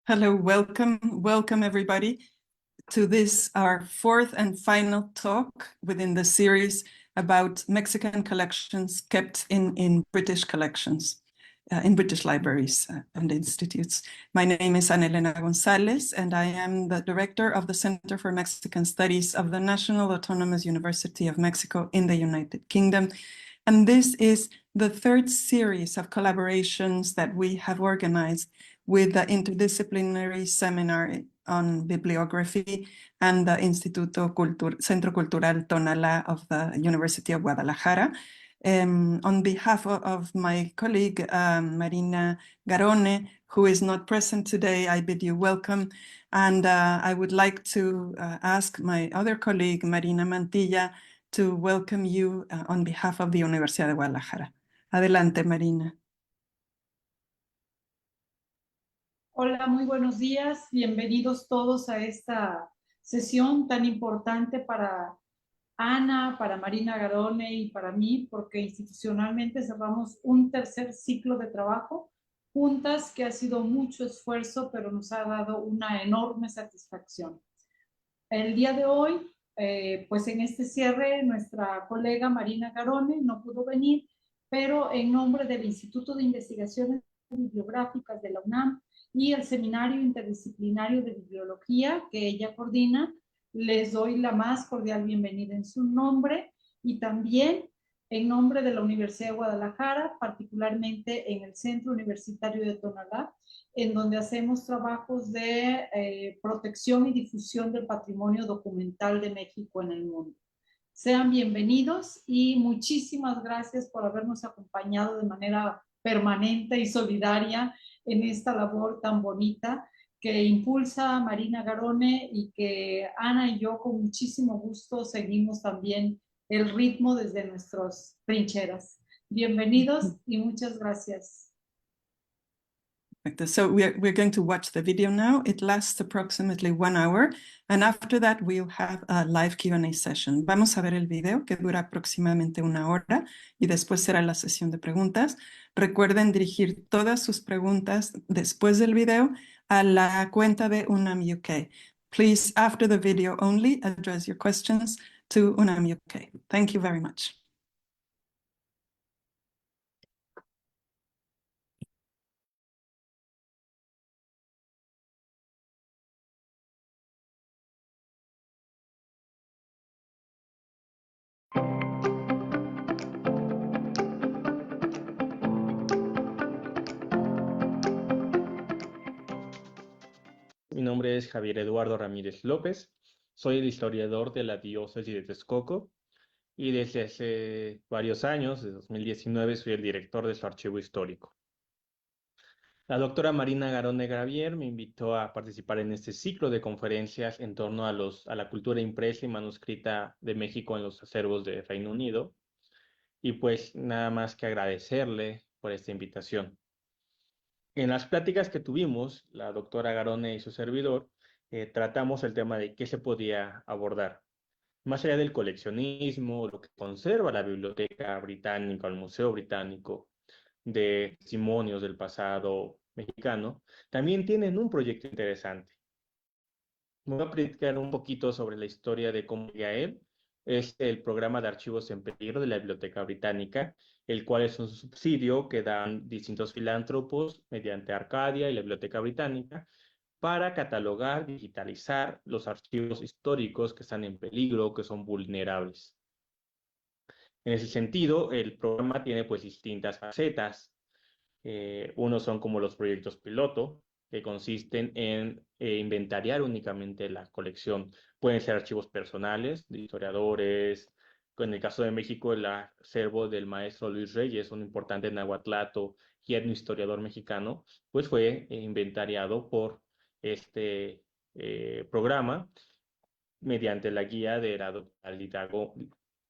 Hello, welcome everybody to this, our fourth and final talk within the series about Mexican collections kept in British collections, in British libraries and institutes. My name is Ana Elena González, and I am the director of the Center for Mexican Studies of the National Autonomous University of Mexico in the United Kingdom. And this is the third series of collaborations that we have organized with the interdisciplinary seminar on bibliography and the Centro Cultural Tonalá of the University of Guadalajara. On behalf of my colleague, Marina Garone, who is not present today, I bid you welcome. And I would like to ask my other colleague, Marina Mantilla, to welcome you on behalf of the Universidad de Guadalajara. Adelante, Marina. Hola, muy buenos días. Bienvenidos todos a esta sesión tan importante para Ana, para Marina Garone y para mí, porque institucionalmente cerramos un tercer ciclo de trabajo juntas que ha sido mucho esfuerzo, pero nos ha dado una enorme satisfacción. El día de hoy, pues en este cierre, nuestra colega Marina Garone no pudo venir, pero en nombre del Instituto de Investigaciones Bibliográficas de la UNAM y el Seminario Interdisciplinario de Bibliología que ella coordina, les doy la más cordial bienvenida en su nombre y también en nombre de la Universidad de Guadalajara, particularmente en el Centro Universitario de Tonalá, en donde hacemos trabajos de protección y difusión del patrimonio documental de México en el mundo. Sean bienvenidos y muchísimas gracias por habernos acompañado de manera permanente y solidaria en esta labor tan bonita que impulsa Marina Garone y que Ana y yo con muchísimo gusto seguimos también el ritmo desde nuestras trincheras. Bienvenidos y muchas gracias. So we're going to watch the video now. It lasts approximately 1 hour, and after that we'll have a live Q&A session. Vamos a ver el video que dura aproximadamente 1 hora y después será la sesión de preguntas. Recuerden dirigir todas sus preguntas después del video a la cuenta de UNAM UK. Please, after the video only, address your questions to UNAM UK. Thank you very much. Mi nombre es Javier Eduardo Ramírez López, soy el historiador de la diócesis de Texcoco y desde hace varios años, desde 2019, soy el director de su archivo histórico. La doctora Marina Garone Gravier me invitó a participar en este ciclo de conferencias en torno a la cultura impresa y manuscrita de México en los acervos de Reino Unido, y pues nada más que agradecerle por esta invitación. En las pláticas que tuvimos, la doctora Garone y su servidor, tratamos el tema de qué se podía abordar. Más allá del coleccionismo, lo que conserva la Biblioteca Británica, el Museo Británico, de testimonios del pasado mexicano, también tienen un proyecto interesante. Me voy a platicar un poquito sobre la historia de cómo llega a él. Es el programa de archivos en peligro de la Biblioteca Británica, el cual es un subsidio que dan distintos filántropos mediante Arcadia y la Biblioteca Británica para catalogar, digitalizar los archivos históricos que están en peligro, que son vulnerables. En ese sentido, el programa tiene pues distintas facetas. Unos son como los proyectos piloto, que consisten en inventariar únicamente la colección. Pueden ser archivos personales de historiadores. En el caso de México, el acervo del maestro Luis Reyes, un importante nahuatlato y etnohistoriador mexicano, pues fue inventariado por este programa mediante la guía de la doctora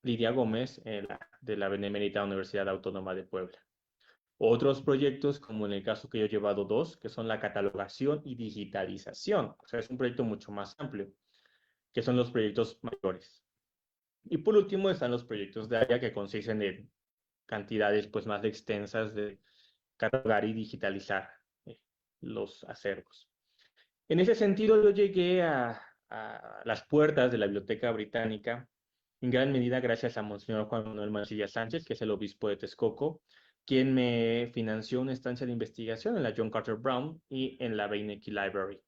Lidia Gómez de la Benemérita Universidad Autónoma de Puebla. Otros proyectos, como en el caso que yo he llevado dos, que son la catalogación y digitalización. O sea, es un proyecto mucho más amplio, que son los proyectos mayores. Y por último están los proyectos de área que consisten en cantidades pues más extensas de catalogar y digitalizar los acervos. En ese sentido, yo llegué a las puertas de la Biblioteca Británica, en gran medida gracias a Monseñor Juan Manuel Mancilla Sánchez, que es el obispo de Texcoco, quien me financió una estancia de investigación en la John Carter Brown y en la Beinecke Library.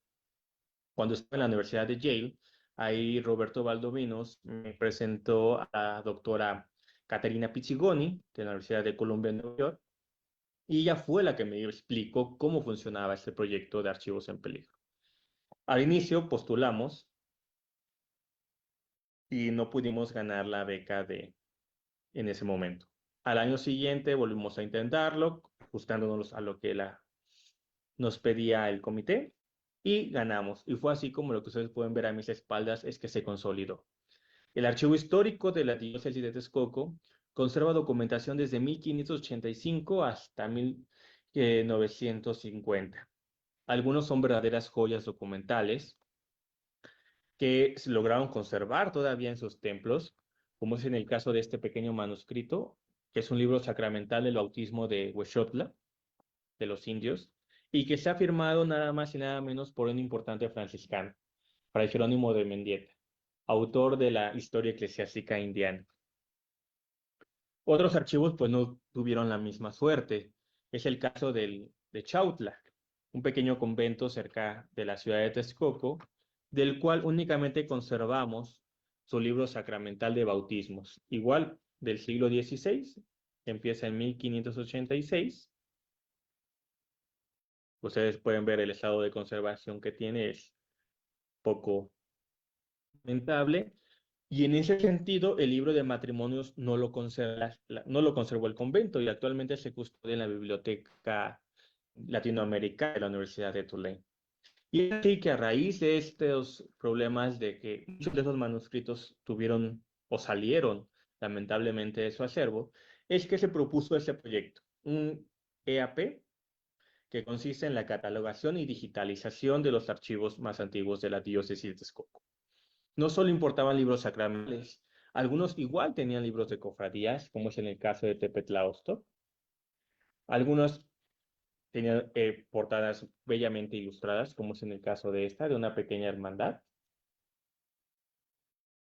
Cuando estaba en la Universidad de Yale, ahí Roberto Valdovinos me presentó a la doctora Caterina Pizzigoni, de la Universidad de Columbia en Nueva York, y ella fue la que me explicó cómo funcionaba este proyecto de archivos en peligro. Al inicio postulamos y no pudimos ganar la beca en ese momento. Al año siguiente volvimos a intentarlo, ajustándonos a lo que nos pedía el comité, y ganamos. Y fue así como lo que ustedes pueden ver a mis espaldas es que se consolidó. El archivo histórico de la diócesis de Texcoco conserva documentación desde 1585 hasta 1950. Algunos son verdaderas joyas documentales que se lograron conservar todavía en sus templos, como es en el caso de este pequeño manuscrito, que es un libro sacramental del bautismo de Huexotla, de los indios, y que se ha firmado nada más y nada menos por un importante franciscano, Fray Jerónimo de Mendieta, autor de la Historia Eclesiástica Indiana. Otros archivos pues no tuvieron la misma suerte. Es el caso de Chautla, un pequeño convento cerca de la ciudad de Texcoco, del cual únicamente conservamos su libro sacramental de bautismos, igual del siglo XVI, que empieza en 1586. Ustedes pueden ver el estado de conservación que tiene, es poco lamentable. Y en ese sentido, el libro de matrimonios no lo conservó el convento y actualmente se custodia en la Biblioteca Latinoamericana de la Universidad de Tulane. Y es así que a raíz de estos problemas de que muchos de esos manuscritos tuvieron o salieron lamentablemente de su acervo, es que se propuso ese proyecto, un EAP, que consiste en la catalogación y digitalización de los archivos más antiguos de la diócesis de Texcoco. No solo importaban libros sacramentales, algunos igual tenían libros de cofradías, como es en el caso de Tepetlaosto. Algunos tenían portadas bellamente ilustradas, como es en el caso de esta, de una pequeña hermandad.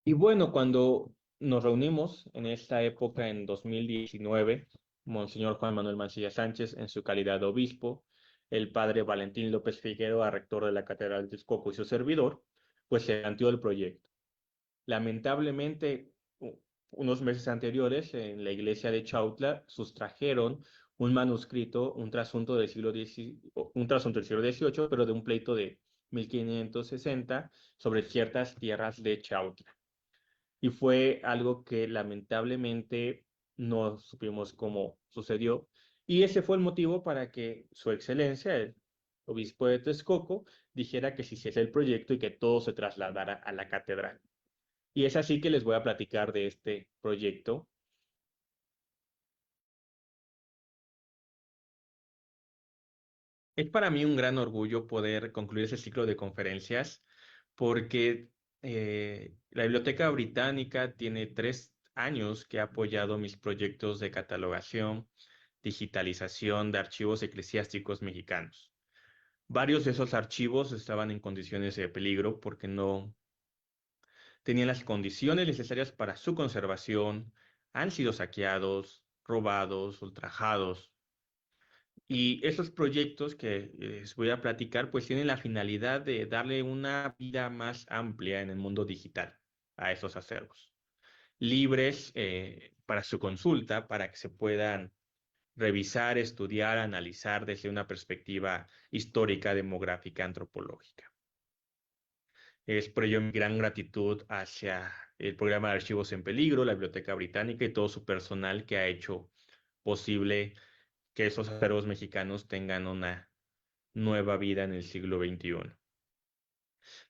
Y bueno, cuando nos reunimos en esta época, en 2019, Monseñor Juan Manuel Mancilla Sánchez, en su calidad de obispo, el padre Valentín López Figueroa, rector de la Catedral de Texcoco, y su servidor, pues se planteó el proyecto. Lamentablemente, unos meses anteriores, en la iglesia de Chautla, sustrajeron un manuscrito, un trasunto del siglo XVIII, pero de un pleito de 1560 sobre ciertas tierras de Chautla. Y fue algo que lamentablemente no supimos cómo sucedió. Y ese fue el motivo para que Su Excelencia, el obispo de Texcoco, dijera que se hiciese el proyecto y que todo se trasladara a la catedral. Y es así que les voy a platicar de este proyecto. Es para mí un gran orgullo poder concluir ese ciclo de conferencias porque la Biblioteca Británica tiene 3 años que ha apoyado mis proyectos de catalogación, digitalización de archivos eclesiásticos mexicanos. Varios de esos archivos estaban en condiciones de peligro porque no tenían las condiciones necesarias para su conservación, han sido saqueados, robados, ultrajados. Y esos proyectos que les voy a platicar, pues tienen la finalidad de darle una vida más amplia en el mundo digital a esos acervos, libres para su consulta, para que se puedan revisar, estudiar, analizar desde una perspectiva histórica, demográfica, antropológica. Es por ello mi gran gratitud hacia el programa de Archivos en Peligro, la Biblioteca Británica y todo su personal que ha hecho posible que esos acervos mexicanos tengan una nueva vida en el siglo XXI.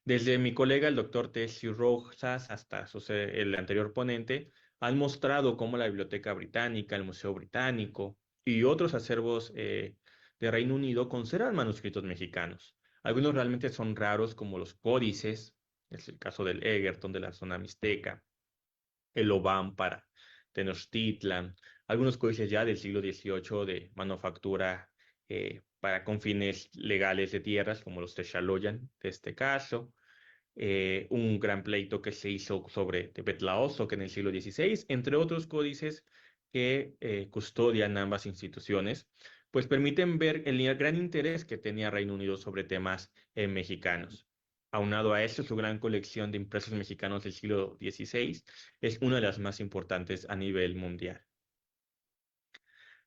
Desde mi colega, el doctor Tessie Rojas, hasta el anterior ponente, han mostrado cómo la Biblioteca Británica, el Museo Británico y otros acervos de Reino Unido conservan manuscritos mexicanos. Algunos realmente son raros, como los códices, es el caso del Egerton de la zona mixteca, el Obam para Tenochtitlan, algunos códices ya del siglo XVIII de manufactura con fines legales de tierras, como los Texaloyan de este caso. Un gran pleito que se hizo sobre Tepetlaosoc en el siglo XVI, entre otros códices que custodian ambas instituciones, pues permiten ver el gran interés que tenía Reino Unido sobre temas mexicanos. Aunado a esto, su gran colección de impresos mexicanos del siglo XVI es una de las más importantes a nivel mundial.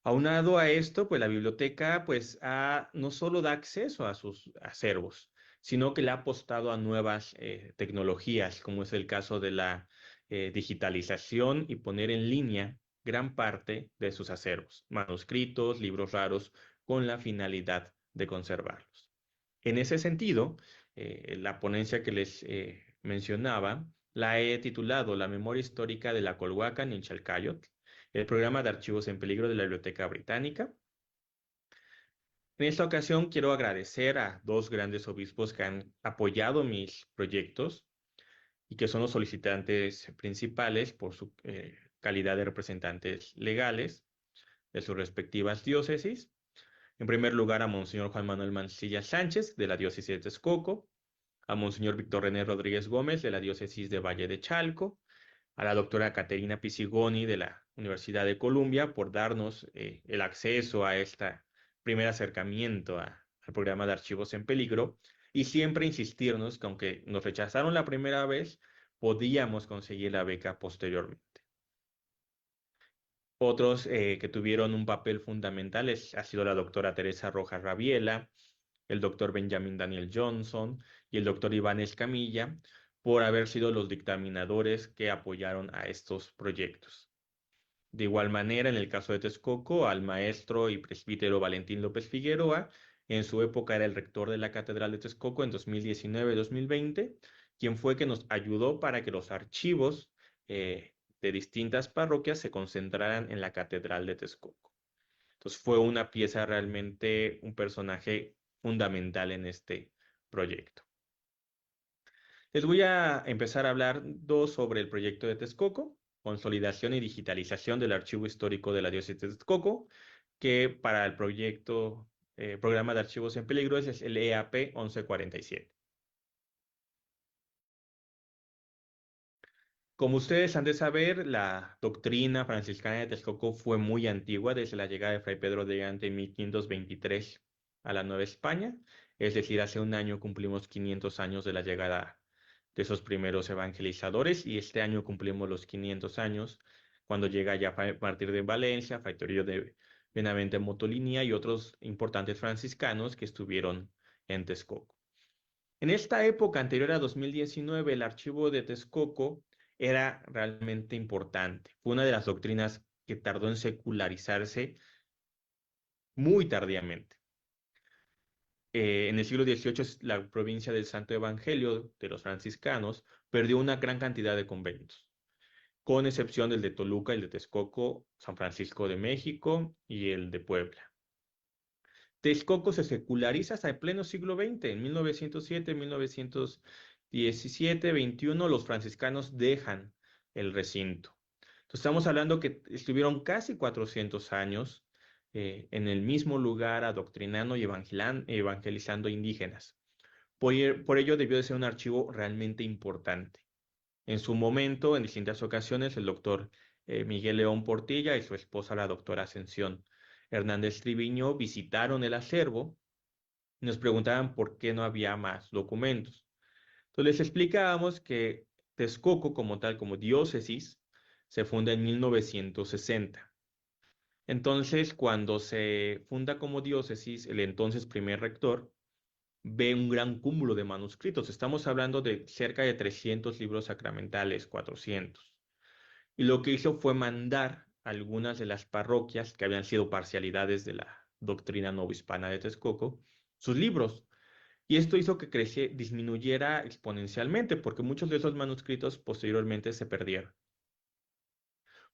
Aunado a esto, pues la biblioteca no solo da acceso a sus acervos, sino que le ha apostado a nuevas tecnologías, como es el caso de la digitalización y poner en línea gran parte de sus acervos, manuscritos, libros raros, con la finalidad de conservarlos. En ese sentido, la ponencia que les mencionaba la he titulado La memoria histórica de la Colhuacan en Chalcayot, el programa de archivos en peligro de la Biblioteca Británica. En esta ocasión quiero agradecer a dos grandes obispos que han apoyado mis proyectos y que son los solicitantes principales por su calidad de representantes legales de sus respectivas diócesis. En primer lugar, a Monseñor Juan Manuel Mancilla Sánchez, de la diócesis de Texcoco, a Monseñor Víctor René Rodríguez Gómez, de la diócesis de Valle de Chalco, a la doctora Caterina Pisigoni de la Universidad de Columbia por darnos el acceso a este primer acercamiento al programa de archivos en peligro y siempre insistirnos que aunque nos rechazaron la primera vez, podíamos conseguir la beca posteriormente. Otros que tuvieron un papel fundamental ha sido la doctora Teresa Rojas Rabiela, el doctor Benjamin Daniel Johnson y el doctor Iván Escamilla, por haber sido los dictaminadores que apoyaron a estos proyectos. De igual manera, en el caso de Texcoco, al maestro y presbítero Valentín López Figueroa, en su época era el rector de la Catedral de Texcoco en 2019-2020, quien fue que nos ayudó para que los archivos de distintas parroquias se concentraran en la Catedral de Texcoco. Entonces fue una pieza realmente, un personaje fundamental en este proyecto. Les voy a empezar a hablar sobre el proyecto de Texcoco, consolidación y digitalización del archivo histórico de la diócesis de Texcoco, que para el proyecto, programa de archivos en peligro es el EAP 1147. Como ustedes han de saber, la doctrina franciscana de Texcoco fue muy antigua desde la llegada de Fray Pedro de Gante en 1523 a la Nueva España, es decir, hace un año cumplimos 500 años de la llegada de esos primeros evangelizadores y este año cumplimos los 500 años cuando llega ya a partir de Valencia, Fray Toribio de Benavente Motolinía y otros importantes franciscanos que estuvieron en Texcoco. En esta época anterior a 2019, el archivo de Texcoco era realmente importante. Fue una de las doctrinas que tardó en secularizarse muy tardíamente. En el siglo XVIII, la provincia del Santo Evangelio de los franciscanos perdió una gran cantidad de conventos, con excepción del de Toluca, el de Texcoco, San Francisco de México y el de Puebla. Texcoco se seculariza hasta el pleno siglo XX, en 1907, 1917, 21, los franciscanos dejan el recinto. Entonces estamos hablando que estuvieron casi 400 años en el mismo lugar adoctrinando y evangelizando indígenas. Por ello debió de ser un archivo realmente importante. En su momento, en distintas ocasiones, el doctor Miguel León Portilla y su esposa, la doctora Ascensión Hernández Triviño, visitaron el acervo y nos preguntaban por qué no había más documentos. Entonces les explicábamos que Texcoco como tal, como diócesis, se funda en 1960. Entonces, cuando se funda como diócesis, el entonces primer rector ve un gran cúmulo de manuscritos. Estamos hablando de cerca de 300 libros sacramentales, 400. Y lo que hizo fue mandar a algunas de las parroquias que habían sido parcialidades de la doctrina novohispana de Texcoco, sus libros. Y esto hizo que disminuyera exponencialmente, porque muchos de esos manuscritos posteriormente se perdieron.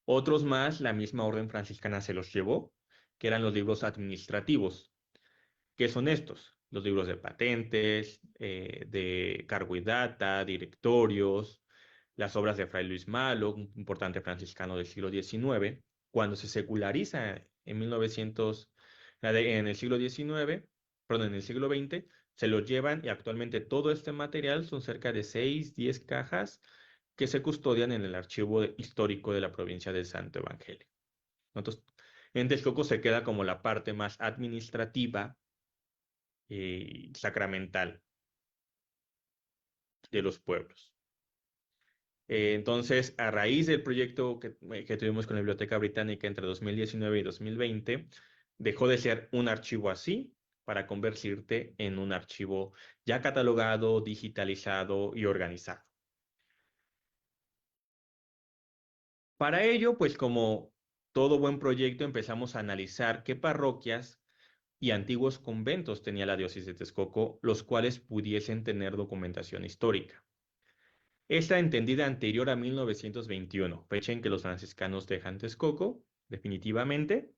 Otros más, la misma orden franciscana se los llevó, que eran los libros administrativos. ¿Qué son estos? Los libros de patentes, de cargo y data, directorios, las obras de Fray Luis Malo, un importante franciscano del siglo XIX. Cuando se seculariza en En el siglo XIX, perdón, en el siglo XX, se lo llevan y actualmente todo este material son cerca de 6, 10 cajas que se custodian en el archivo histórico de la provincia del Santo Evangelio. Entonces, en Texcoco se queda como la parte más administrativa y sacramental de los pueblos. Entonces, a raíz del proyecto que tuvimos con la Biblioteca Británica entre 2019 y 2020, dejó de ser un archivo así para convertirte en un archivo ya catalogado, digitalizado y organizado. Para ello, pues como todo buen proyecto, empezamos a analizar qué parroquias y antiguos conventos tenía la diócesis de Texcoco, los cuales pudiesen tener documentación histórica. Esta entendida anterior a 1921, fecha en que los franciscanos dejan Texcoco, definitivamente,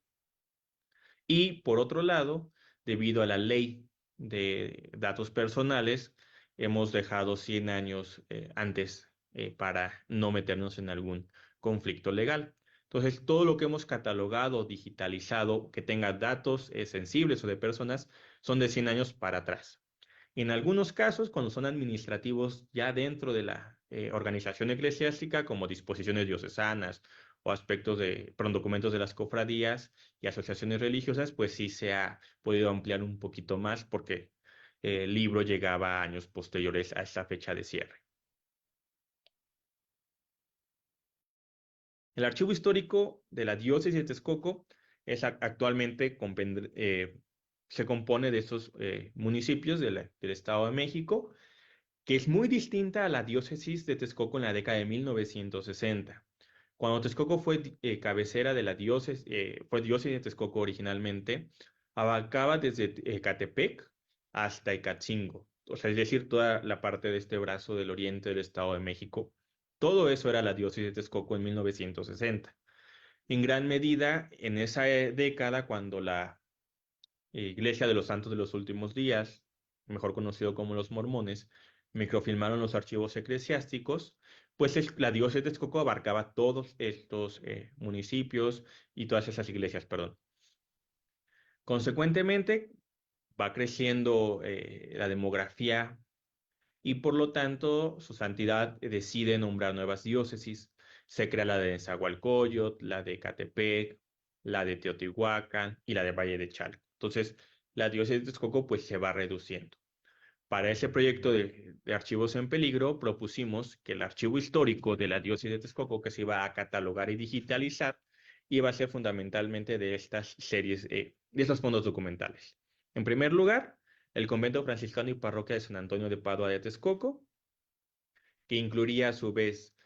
y por otro lado, debido a la ley de datos personales, hemos dejado 100 años antes para no meternos en algún conflicto legal. Entonces, todo lo que hemos catalogado, digitalizado, que tenga datos sensibles o de personas, son de 100 años para atrás. En algunos casos, cuando son administrativos ya dentro de la organización eclesiástica, como disposiciones diocesanas o aspectos perdón, documentos de las cofradías y asociaciones religiosas, pues sí se ha podido ampliar un poquito más porque el libro llegaba a años posteriores a esa fecha de cierre. El archivo histórico de la diócesis de Texcoco actualmente se compone de estos municipios del Estado de México, que es muy distinta a la diócesis de Texcoco en la década de 1960. Cuando Texcoco fue cabecera de la diócesis, fue diócesis de Texcoco originalmente, abarcaba desde Ecatepec hasta Ecatzingo, o sea, es decir, toda la parte de este brazo del oriente del Estado de México. Todo eso era la diócesis de Texcoco en 1960. En gran medida, en esa década, cuando la Iglesia de los Santos de los Últimos Días, mejor conocido como los mormones, microfilmaron los archivos eclesiásticos, pues la diócesis de Texcoco abarcaba todos estos municipios y todas esas iglesias, perdón. Consecuentemente, va creciendo la demografía y por lo tanto su santidad decide nombrar nuevas diócesis. Se crea la de Nezahualcóyotl, la de Ecatepec, la de Teotihuacán y la de Valle de Chalco. Entonces, la diócesis de Texcoco pues se va reduciendo. Para ese proyecto de archivos en peligro, propusimos que el archivo histórico de la diócesis de Texcoco, que se iba a catalogar y digitalizar, iba a ser fundamentalmente de estas series, de estos fondos documentales. En primer lugar, el convento franciscano y parroquia de San Antonio de Padua de Texcoco, que incluiría a su vez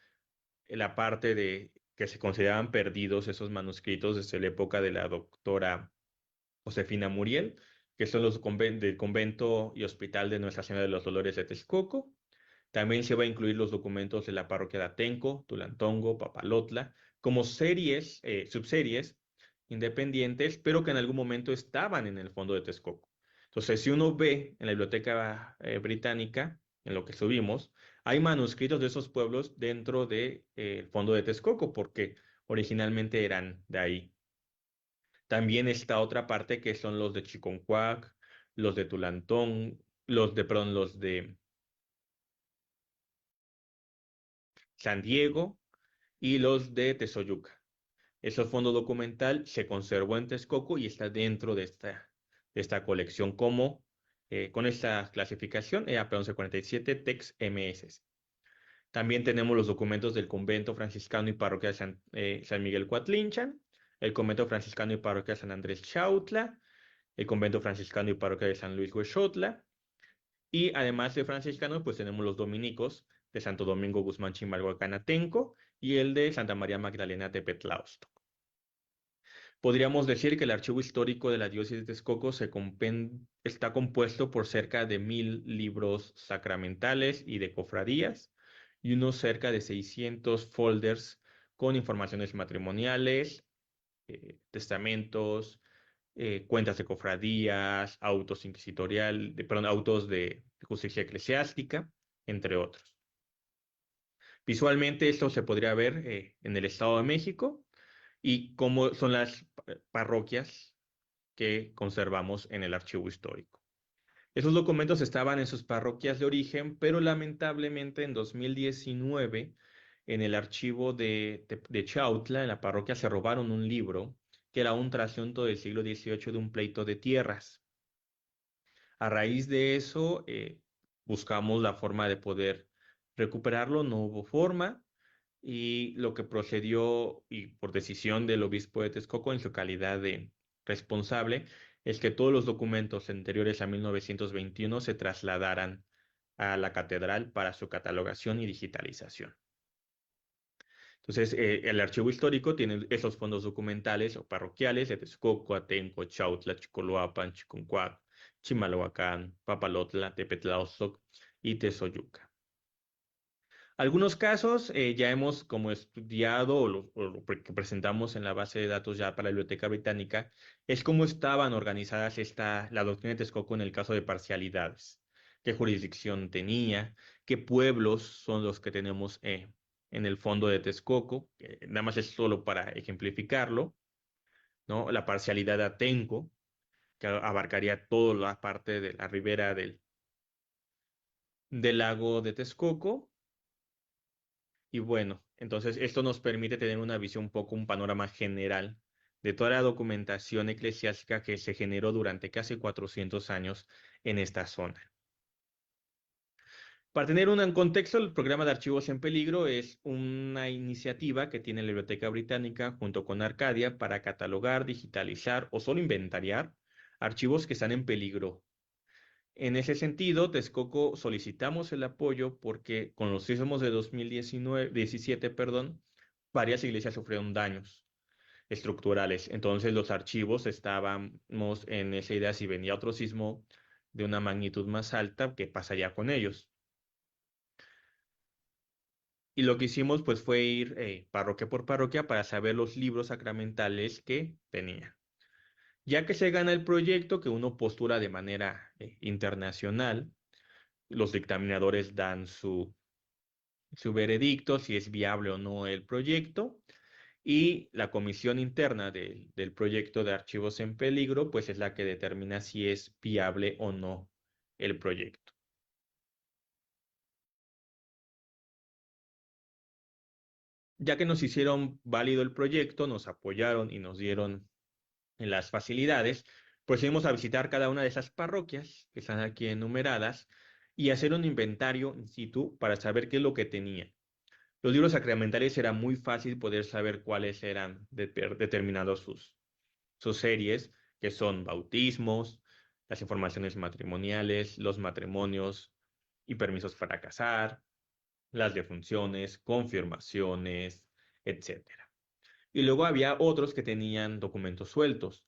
la parte de que se consideraban perdidos esos manuscritos desde la época de la doctora Josefina Muriel, que son los del convento y hospital de Nuestra Señora de los Dolores de Texcoco. También se va a incluir los documentos de la parroquia de Atenco, Tulantongo, Papalotla, como series, subseries independientes, pero que en algún momento estaban en el fondo de Texcoco. Entonces, si uno ve en la biblioteca británica, en lo que subimos, hay manuscritos de esos pueblos dentro del fondo de Texcoco, porque originalmente eran de ahí. También está otra parte que son los de Chiconcuac, los de Tulantón, perdón, los de San Diego y los de Tezoyuca. Ese fondo documental se conservó en Texcoco y está dentro de esta colección con esta clasificación EAP 1147 TEX MS. También tenemos los documentos del convento franciscano y parroquia de San Miguel Coatlinchan, el convento franciscano y parroquia de San Andrés Chautla, el convento franciscano y parroquia de San Luis Huexotla, y además de franciscanos, pues tenemos los dominicos de Santo Domingo Guzmán Chimalhuacán Atenco y el de Santa María Magdalena de Petlaosto. Podríamos decir que el archivo histórico de la diócesis de Texcoco está compuesto por cerca de 1000 libros sacramentales y de cofradías y unos cerca de 600 folders con informaciones matrimoniales, testamentos, cuentas de cofradías, autos autos de justicia eclesiástica, entre otros. Visualmente esto se podría ver en el Estado de México y cómo son las parroquias que conservamos en el archivo histórico. Esos documentos estaban en sus parroquias de origen, pero lamentablemente en 2019, en el archivo de Chautla, en la parroquia, se robaron un libro que era un trasunto del siglo XVIII de un pleito de tierras. A raíz de eso, buscamos la forma de poder recuperarlo, no hubo forma, y lo que procedió, y por decisión del obispo de Texcoco en su calidad de responsable, es que todos los documentos anteriores a 1921 se trasladaran a la catedral para su catalogación y digitalización. Entonces, el archivo histórico tiene esos fondos documentales o parroquiales de Texcoco, Atenco, Chautla, Chicoloapan, Chiconcuac, Chimalhuacán, Papalotla, Tepetlaostoc y Tezoyuca. Algunos casos ya hemos como estudiado o lo que presentamos en la base de datos ya para la Biblioteca Británica, es cómo estaban organizadas la doctrina de Texcoco en el caso de parcialidades, qué jurisdicción tenía, qué pueblos son los que tenemos en el fondo de Texcoco, nada más es solo para ejemplificarlo, ¿no? La parcialidad de Atenco, que abarcaría toda la parte de la ribera del lago de Texcoco. Y bueno, entonces esto nos permite tener una visión un poco, un panorama general de toda la documentación eclesiástica que se generó durante casi 400 años en esta zona. Para tener un contexto, el programa de Archivos en Peligro es una iniciativa que tiene la Biblioteca Británica junto con Arcadia para catalogar, digitalizar o solo inventariar archivos que están en peligro. En ese sentido, Texcoco solicitamos el apoyo porque con los sismos de 2017, varias iglesias sufrieron daños estructurales. Entonces los archivos estábamos en esa idea, si venía otro sismo de una magnitud más alta, ¿qué pasaría con ellos? Y lo que hicimos pues fue ir parroquia por parroquia para saber los libros sacramentales que tenía. Ya que se gana el proyecto, que uno postura de manera internacional, los dictaminadores dan su veredicto, si es viable o no el proyecto, y la comisión interna del proyecto de archivos en peligro, pues es la que determina si es viable o no el proyecto. Ya que nos hicieron válido el proyecto, nos apoyaron y nos dieron las facilidades, procedimos a visitar cada una de esas parroquias que están aquí enumeradas y hacer un inventario in situ para saber qué es lo que tenía. Los libros sacramentales era muy fácil poder saber cuáles eran determinados sus series, que son bautismos, las informaciones matrimoniales, los matrimonios y permisos para casar, las defunciones, confirmaciones, etcétera. Y luego había otros que tenían documentos sueltos,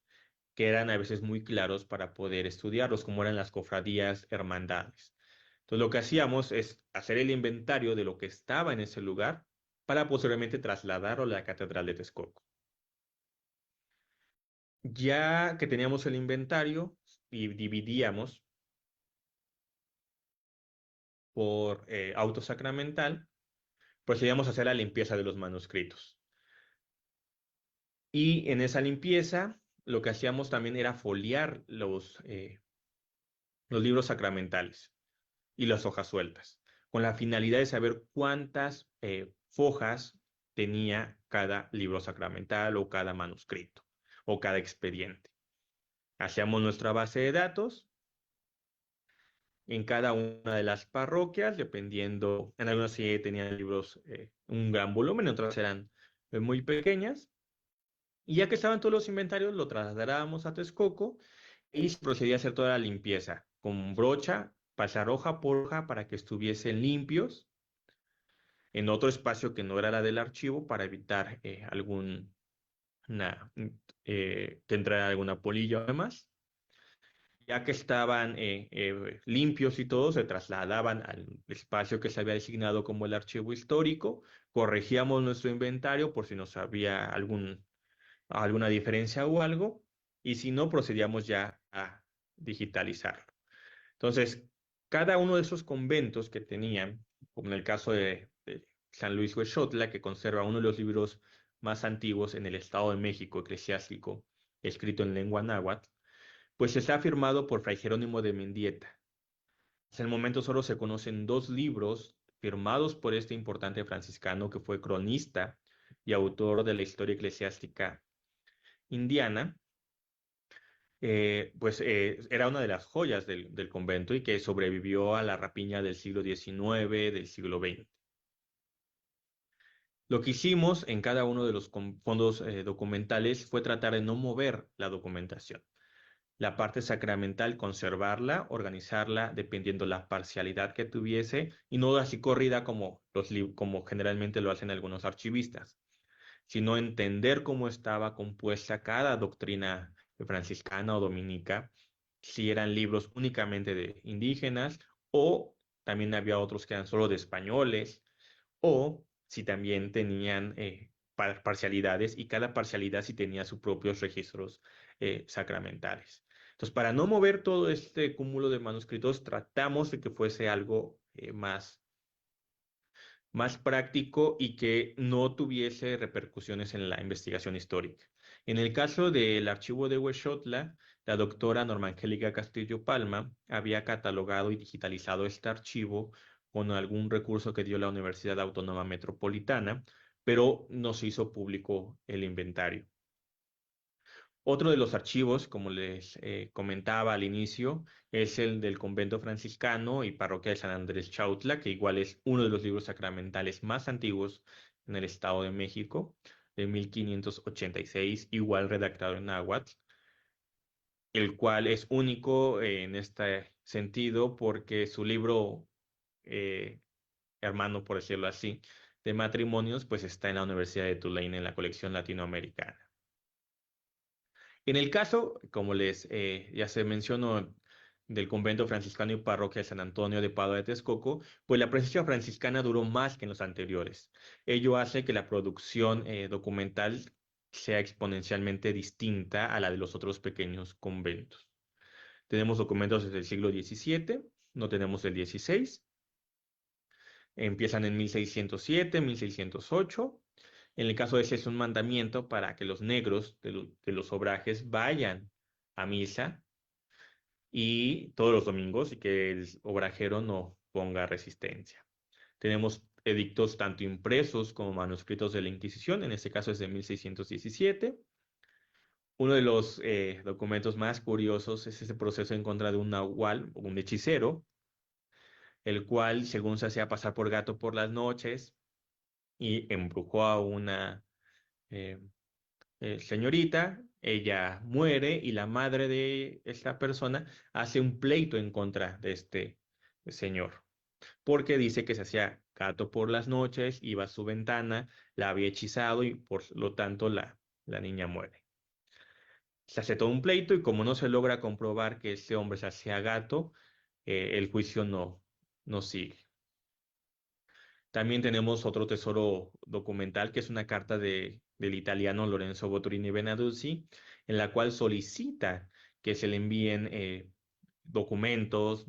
que eran a veces muy claros para poder estudiarlos, como eran las cofradías, hermandades. Entonces lo que hacíamos es hacer el inventario de lo que estaba en ese lugar para posteriormente trasladarlo a la Catedral de Texcoco. Ya que teníamos el inventario y dividíamos por auto sacramental, procedíamos a hacer la limpieza de los manuscritos. Y en esa limpieza, lo que hacíamos también era foliar los libros sacramentales y las hojas sueltas, con la finalidad de saber cuántas fojas tenía cada libro sacramental o cada manuscrito o cada expediente. Hacíamos nuestra base de datos en cada una de las parroquias, dependiendo, en algunas sí tenían libros un gran volumen, en otras eran muy pequeñas. Y ya que estaban todos los inventarios, lo trasladábamos a Texcoco y se procedía a hacer toda la limpieza con brocha, pasar hoja por hoja para que estuviesen limpios en otro espacio que no era la del archivo para evitar que entrara alguna polilla o demás. Ya que estaban limpios y todo, se trasladaban al espacio que se había designado como el archivo histórico, corregíamos nuestro inventario por si nos había alguna diferencia o algo, y si no, procedíamos ya a digitalizarlo. Entonces, cada uno de esos conventos que tenían, como en el caso de San Luis Huexotla, que conserva uno de los libros más antiguos en el Estado de México eclesiástico escrito en lengua náhuatl, pues está firmado por Fray Jerónimo de Mendieta. Hasta el momento solo se conocen 2 libros firmados por este importante franciscano que fue cronista y autor de la historia eclesiástica indiana. Era una de las joyas del convento y que sobrevivió a la rapiña del siglo XIX, del siglo XX. Lo que hicimos en cada uno de los fondos documentales fue tratar de no mover la documentación. La parte sacramental, conservarla, organizarla dependiendo la parcialidad que tuviese y no así corrida como generalmente lo hacen algunos archivistas, sino entender cómo estaba compuesta cada doctrina franciscana o dominica, si eran libros únicamente de indígenas o también había otros que eran solo de españoles o si también tenían parcialidades y cada parcialidad sí tenía sus propios registros sacramentales. Entonces, para no mover todo este cúmulo de manuscritos, tratamos de que fuese algo más práctico y que no tuviese repercusiones en la investigación histórica. En el caso del archivo de Huexotla, la doctora Norma Angélica Castillo Palma había catalogado y digitalizado este archivo con algún recurso que dio la Universidad Autónoma Metropolitana, pero no se hizo público el inventario. Otro de los archivos, como les comentaba al inicio, es el del convento franciscano y parroquia de San Andrés Chautla, que igual es uno de los libros sacramentales más antiguos en el Estado de México, de 1586, igual redactado en náhuatl, el cual es único en este sentido porque su libro eh, hermano, por decirlo así, de matrimonios, pues está en la Universidad de Tulane en la colección latinoamericana. En el caso, como ya se mencionó, del convento franciscano y parroquia de San Antonio de Padua de Texcoco, pues la presencia franciscana duró más que en los anteriores. Ello hace que la producción documental sea exponencialmente distinta a la de los otros pequeños conventos. Tenemos documentos desde el siglo XVII, no tenemos el XVI. Empiezan en 1607, 1608. En el caso de ese es un mandamiento para que los negros de los obrajes vayan a misa y todos los domingos y que el obrajero no ponga resistencia. Tenemos edictos tanto impresos como manuscritos de la Inquisición, en este caso es de 1617. Uno de los documentos más curiosos es ese proceso en contra de un nahual, un hechicero, el cual, según se hacía pasar por gato por las noches y embrujó a una eh, señorita, ella muere y la madre de esta persona hace un pleito en contra de este señor, porque dice que se hacía gato por las noches, iba a su ventana, la había hechizado y por lo tanto la niña muere. Se hace todo un pleito y como no se logra comprobar que este hombre se hacía gato, el juicio no sigue. También tenemos otro tesoro documental que es una carta del italiano Lorenzo Boturini Benaduzzi, en la cual solicita que se le envíen documentos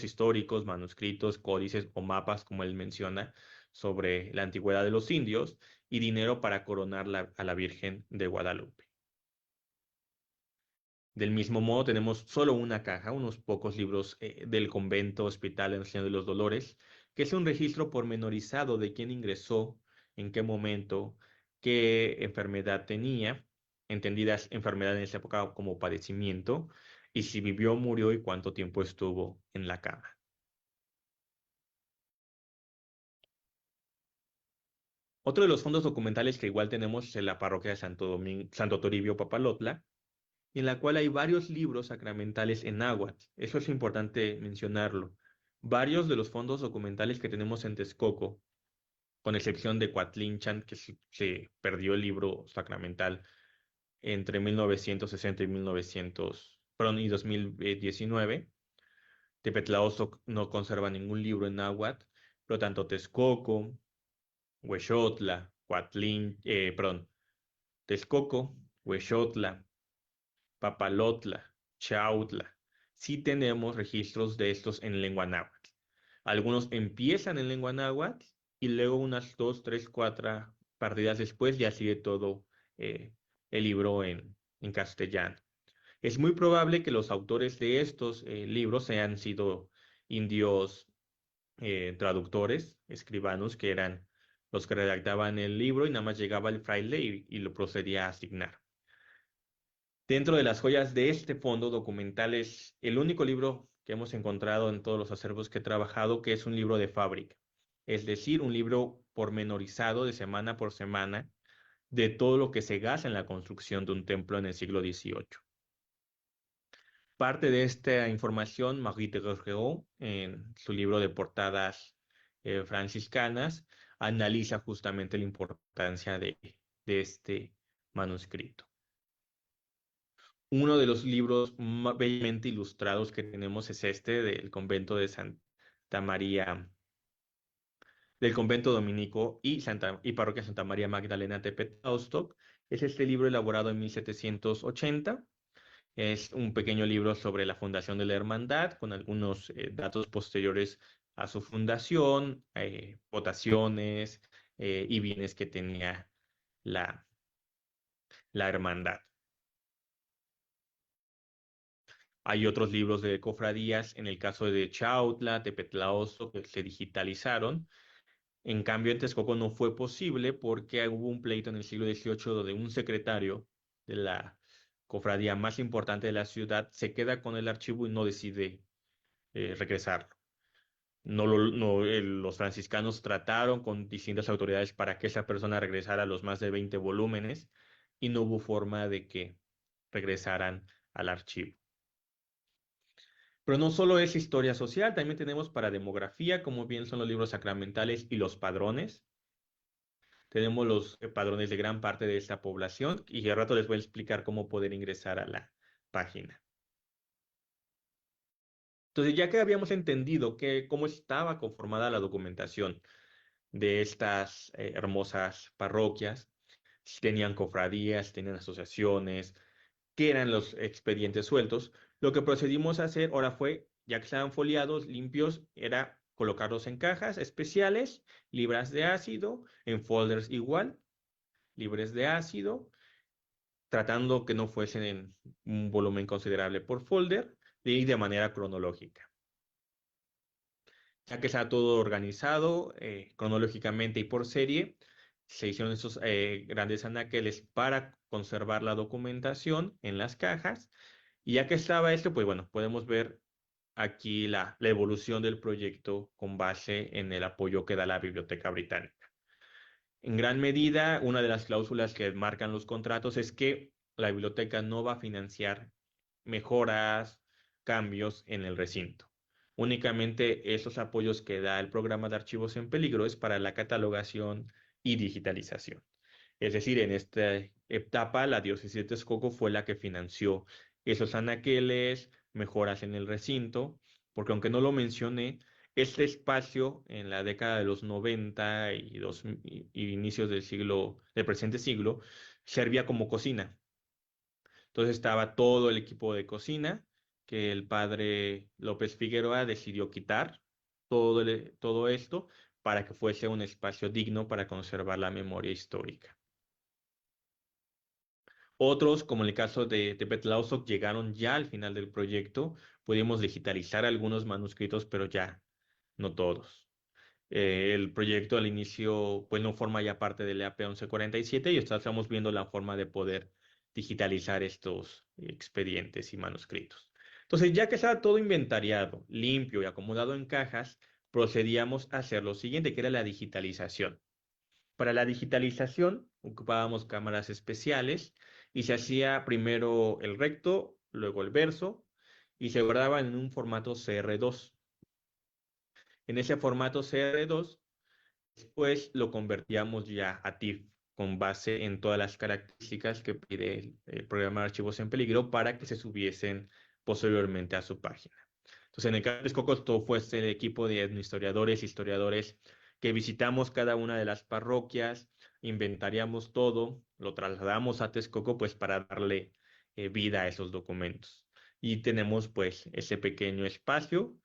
históricos, manuscritos, códices o mapas, como él menciona, sobre la antigüedad de los indios y dinero para coronar a la Virgen de Guadalupe. Del mismo modo, tenemos solo una caja, unos pocos libros del convento hospital en el Señor de los Dolores, que es un registro pormenorizado de quién ingresó, en qué momento, qué enfermedad tenía, entendidas enfermedad en esa época como padecimiento, y si vivió, murió y cuánto tiempo estuvo en la cama. Otro de los fondos documentales que igual tenemos es en la parroquia de Santo Toribio Papalotla, en la cual hay varios libros sacramentales en náhuatl. Eso es importante mencionarlo. Varios de los fondos documentales que tenemos en Texcoco, con excepción de Coatlinchan, que se perdió el libro sacramental entre 1960 y 2019, Tepetlaoso no conserva ningún libro en náhuatl, pero tanto Texcoco, Huexotla, Texcoco, Huexotla, Papalotla, Chautla. Sí tenemos registros de estos en lengua náhuatl. Algunos empiezan en lengua náhuatl y luego unas 2, 3, 4 partidas después ya sigue todo el libro en en castellano. Es muy probable que los autores de estos libros hayan sido indios traductores, escribanos, que eran los que redactaban el libro y nada más llegaba el fraile y lo procedía a asignar. Dentro de las joyas de este fondo documental es el único libro que hemos encontrado en todos los acervos que he trabajado, que es un libro de fábrica, es decir, un libro pormenorizado de semana por semana de todo lo que se gasta en la construcción de un templo en el siglo XVIII. Parte de esta información, Marie de Rogerot, en su libro de portadas franciscanas, analiza justamente la importancia de este manuscrito. Uno de los libros más bellamente ilustrados que tenemos es este del convento de Santa María, del convento dominico y parroquia Santa María Magdalena de Petaustock. Es este libro elaborado en 1780. Es un pequeño libro sobre la fundación de la hermandad, con algunos datos posteriores a su fundación, votaciones y bienes que tenía la hermandad. Hay otros libros de cofradías, en el caso de Chautla, de Petlaosto, que se digitalizaron. En cambio, en Texcoco no fue posible porque hubo un pleito en el siglo XVIII donde un secretario de la cofradía más importante de la ciudad se queda con el archivo y no decide regresarlo. Los franciscanos trataron con distintas autoridades para que esa persona regresara a los más de 20 volúmenes y no hubo forma de que regresaran al archivo. Pero no solo es historia social, también tenemos para demografía, como bien son los libros sacramentales y los padrones. Tenemos los padrones de gran parte de esta población y al rato les voy a explicar cómo poder ingresar a la página. Entonces, ya que habíamos entendido cómo estaba conformada la documentación de estas hermosas parroquias, si tenían cofradías, tenían asociaciones, qué eran los expedientes sueltos, lo que procedimos a hacer ahora fue, ya que estaban foliados, limpios, era colocarlos en cajas especiales, libres de ácido, en folders igual, libres de ácido, tratando que no fuesen en un volumen considerable por folder y de manera cronológica. Ya que está todo organizado cronológicamente y por serie, se hicieron esos grandes anaqueles para conservar la documentación en las cajas. Y ya que estaba esto, pues bueno, podemos ver aquí la evolución del proyecto con base en el apoyo que da la Biblioteca Británica. En gran medida, una de las cláusulas que marcan los contratos es que la biblioteca no va a financiar mejoras, cambios en el recinto. Únicamente esos apoyos que da el programa de archivos en peligro es para la catalogación y digitalización. Es decir, en esta etapa la diócesis de Texcoco fue la que financió esos anaqueles, mejoras en el recinto, porque aunque no lo mencioné, este espacio en la década de los 90 y inicios del presente siglo, servía como cocina. Entonces estaba todo el equipo de cocina que el padre López Figueroa decidió quitar todo esto para que fuese un espacio digno para conservar la memoria histórica. Otros, como en el caso de Petlausok, llegaron ya al final del proyecto. Pudimos digitalizar algunos manuscritos, pero ya no todos. El proyecto al inicio pues no forma ya parte del EAP 1147 y estamos viendo la forma de poder digitalizar estos expedientes y manuscritos. Entonces, ya que estaba todo inventariado, limpio y acomodado en cajas, procedíamos a hacer lo siguiente, que era la digitalización. Para la digitalización ocupábamos cámaras especiales y se hacía primero el recto, luego el verso y se guardaba en un formato CR2. En ese formato CR2, después lo convertíamos ya a TIFF con base en todas las características que pide el programa de archivos en peligro para que se subiesen posteriormente a su página. Entonces, en el caso de Texcoco, todo fue el equipo de historiadores que visitamos cada una de las parroquias, inventariamos todo, lo trasladamos a Texcoco pues para darle vida a esos documentos. Y tenemos pues ese pequeño espacio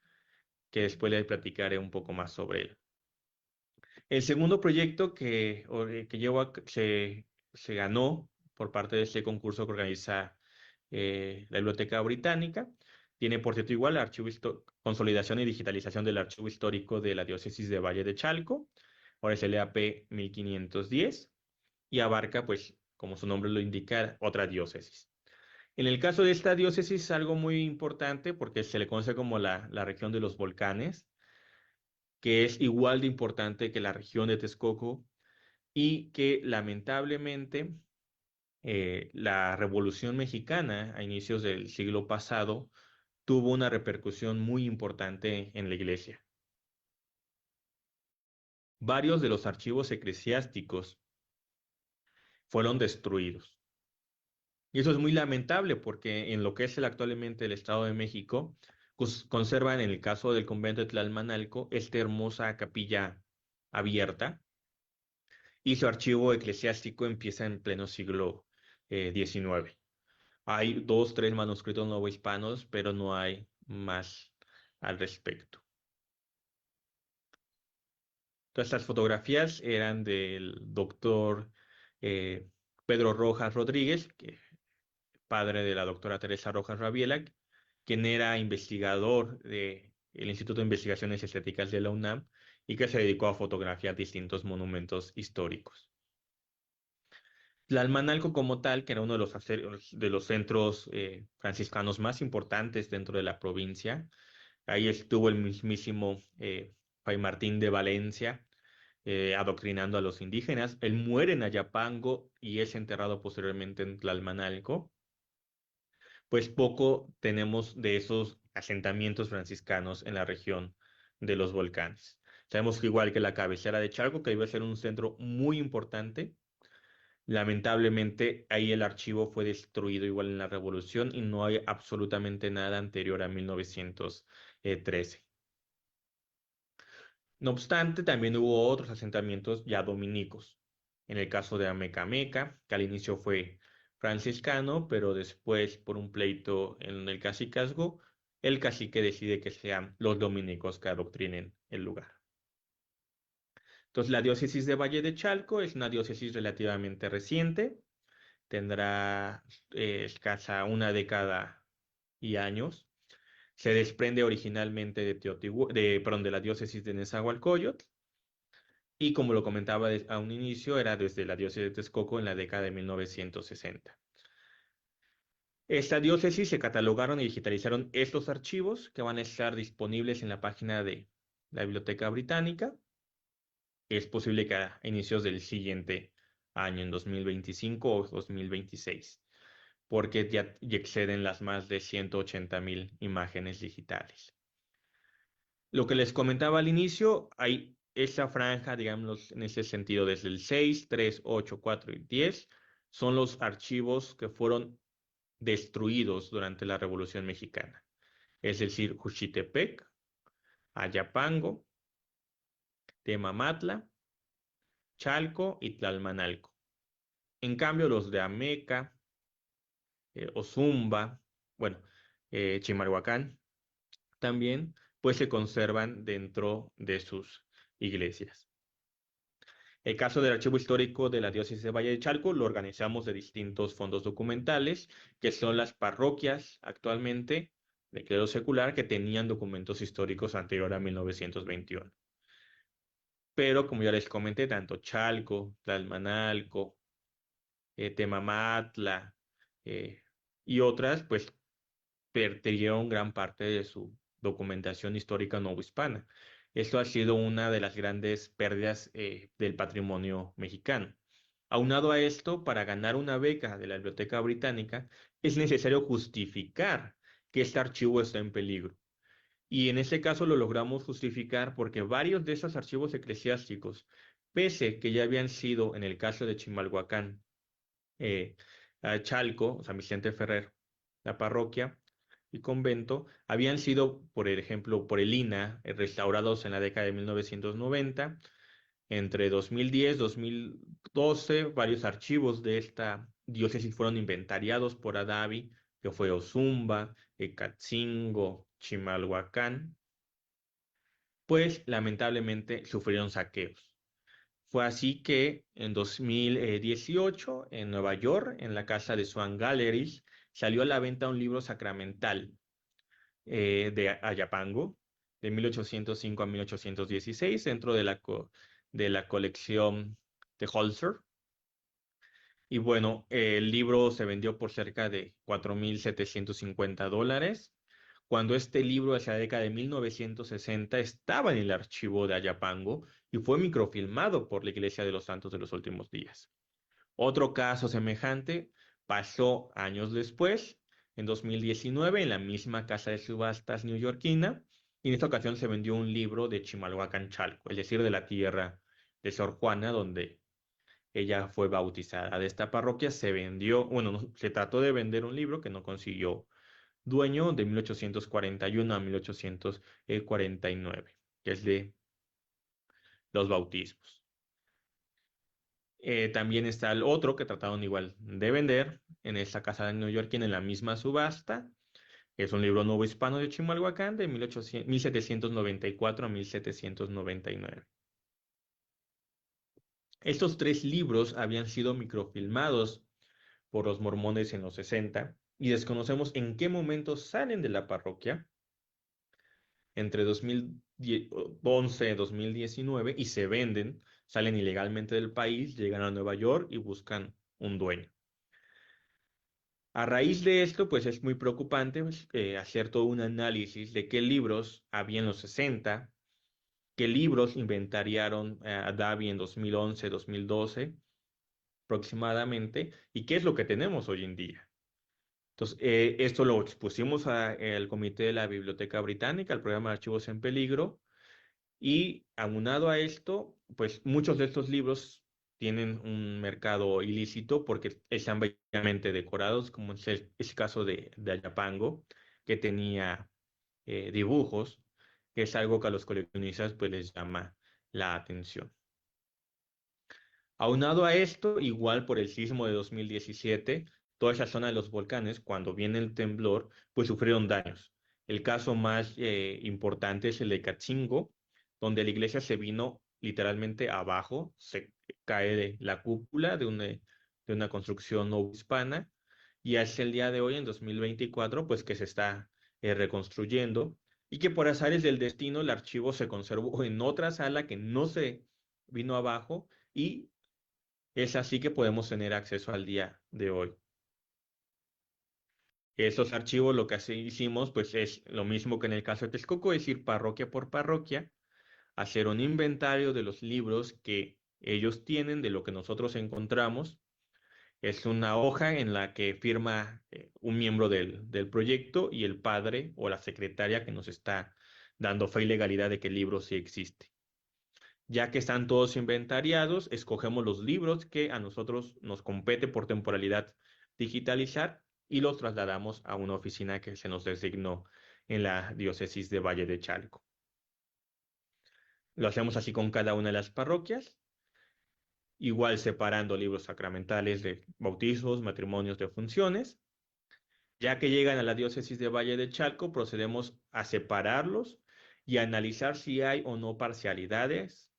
que después les platicaré un poco más sobre él. El segundo proyecto que se ganó por parte de este concurso que organiza la Biblioteca Británica. Tiene, por cierto, igual consolidación y digitalización del archivo histórico de la diócesis de Valle de Chalco, ahora es el EAP 1510, y abarca, pues, como su nombre lo indica, otra diócesis. En el caso de esta diócesis es algo muy importante porque se le conoce como la región de los volcanes, que es igual de importante que la región de Texcoco y que lamentablemente la Revolución Mexicana a inicios del siglo pasado tuvo una repercusión muy importante en la iglesia. Varios de los archivos eclesiásticos fueron destruidos. Y eso es muy lamentable porque en lo que es actualmente el Estado de México, conservan en el caso del convento de Tlalmanalco esta hermosa capilla abierta y su archivo eclesiástico empieza en pleno siglo XIX. Hay 2, 3 manuscritos novohispanos, pero no hay más al respecto. Todas estas fotografías eran del doctor Pedro Rojas Rodríguez, padre de la doctora Teresa Rojas Rabiela, quien era investigador del Instituto de Investigaciones Estéticas de la UNAM y que se dedicó a fotografiar distintos monumentos históricos. Tlalmanalco como tal, que era uno de los centros franciscanos más importantes dentro de la provincia, ahí estuvo el mismísimo Fray Martín de Valencia, adoctrinando a los indígenas. Él muere en Ayapango y es enterrado posteriormente en Tlalmanalco. Pues poco tenemos de esos asentamientos franciscanos en la región de los volcanes. Sabemos que igual que la cabecera de Chalco, que iba a ser un centro muy importante, lamentablemente ahí el archivo fue destruido igual en la Revolución y no hay absolutamente nada anterior a 1913. No obstante, también hubo otros asentamientos ya dominicos. En el caso de Amecameca, que al inicio fue franciscano, pero después, por un pleito en el cacicazgo, el cacique decide que sean los dominicos que adoctrinen el lugar. Entonces, la diócesis de Valle de Chalco es una diócesis relativamente reciente, tendrá escasa una década y años. Se desprende originalmente de la diócesis de Nezahualcóyotl, y como lo comentaba a un inicio, era desde la diócesis de Texcoco en la década de 1960. Esta diócesis se catalogaron y digitalizaron estos archivos que van a estar disponibles en la página de la Biblioteca Británica. Es posible que a inicios del siguiente año, en 2025 o 2026, porque ya exceden las más de 180,000 imágenes digitales. Lo que les comentaba al inicio, hay esa franja, digamos, en ese sentido, desde el 6, 3, 8, 4 y 10, son los archivos que fueron destruidos durante la Revolución Mexicana. Es decir, Juchitepec, Ayapango, Temamatla, Chalco y Tlalmanalco. En cambio, los de Ameca, Ozumba, bueno, Chimalhuacán, también, pues se conservan dentro de sus iglesias. El caso del archivo histórico de la diócesis de Valle de Chalco lo organizamos de distintos fondos documentales, que son las parroquias actualmente de clero secular que tenían documentos históricos anterior a 1921. Pero como ya les comenté, tanto Chalco, Tlalmanalco, Temamatla y otras, pues perdieron gran parte de su documentación histórica novohispana. Esto ha sido una de las grandes pérdidas del patrimonio mexicano. Aunado a esto, para ganar una beca de la Biblioteca Británica, es necesario justificar que este archivo está en peligro. Y en este caso lo logramos justificar porque varios de esos archivos eclesiásticos, pese que ya habían sido, en el caso de Chimalhuacán, Chalco, San Vicente Ferrer, la parroquia y convento, habían sido, por ejemplo, por el INAH, restaurados en la década de 1990. Entre 2010 y 2012, varios archivos de esta diócesis fueron inventariados por ADAVI, que fue Ozumba, Ecatzingo, Chimalhuacán, pues lamentablemente sufrieron saqueos. Fue así que en 2018, en Nueva York, en la casa de Swan Galleries, salió a la venta un libro sacramental de Ayapango, de 1805 a 1816, dentro de de la colección de Holzer. Y bueno, el libro se vendió por cerca de $4,750, cuando este libro hacia la década de 1960 estaba en el archivo de Ayapango y fue microfilmado por la Iglesia de los Santos de los Últimos Días. Otro caso semejante pasó años después, en 2019, en la misma casa de subastas neoyorquina, y en esta ocasión se vendió un libro de Chimalhuacán, Chalco, es decir, de la tierra de Sor Juana, donde ella fue bautizada. De esta parroquia se vendió, bueno, se trató de vender un libro que no consiguió dueño, de 1841 a 1849, que es de los bautismos. También está el otro que trataron igual de vender en esta casa de neoyorquina en la misma subasta. Es un libro nuevo hispano de Chimalhuacán de 1794 a 1799. Estos tres libros habían sido microfilmados por los mormones en los 60 y desconocemos en qué momento salen de la parroquia entre 2011 y 2019 y se venden, salen ilegalmente del país, llegan a Nueva York y buscan un dueño. A raíz de esto, pues es muy preocupante hacer todo un análisis de qué libros había en los 60, qué libros inventariaron a Davi en 2011, 2012 aproximadamente, y qué es lo que tenemos hoy en día. Entonces, esto lo expusimos al Comité de la Biblioteca Británica, al programa de Archivos en Peligro, y aunado a esto, pues muchos de estos libros tienen un mercado ilícito porque están bellamente decorados, como es el caso de Ayapango, que tenía dibujos, que es algo que a los coleccionistas pues les llama la atención. Aunado a esto, igual por el sismo de 2017, toda esa zona de los volcanes, cuando viene el temblor, pues sufrieron daños. El caso más importante es el de Catzingo, donde la iglesia se vino literalmente abajo, se cae de la cúpula de una construcción no hispana, y hasta el día de hoy, en 2024, pues que se está reconstruyendo, y que por azares del destino el archivo se conservó en otra sala que no se vino abajo, y es así que podemos tener acceso al día de hoy. Esos archivos, lo que así hicimos, pues es lo mismo que en el caso de Texcoco, es ir parroquia por parroquia, hacer un inventario de los libros que ellos tienen, de lo que nosotros encontramos. Es una hoja en la que firma un miembro del proyecto y el padre o la secretaria que nos está dando fe y legalidad de que el libro sí existe. Ya que están todos inventariados, escogemos los libros que a nosotros nos compete por temporalidad digitalizar y los trasladamos a una oficina que se nos designó en la diócesis de Valle de Chalco. Lo hacemos así con cada una de las parroquias, igual separando libros sacramentales de bautismos, matrimonios, de funciones. Ya que llegan a la diócesis de Valle de Chalco, procedemos a separarlos y a analizar si hay o no parcialidades,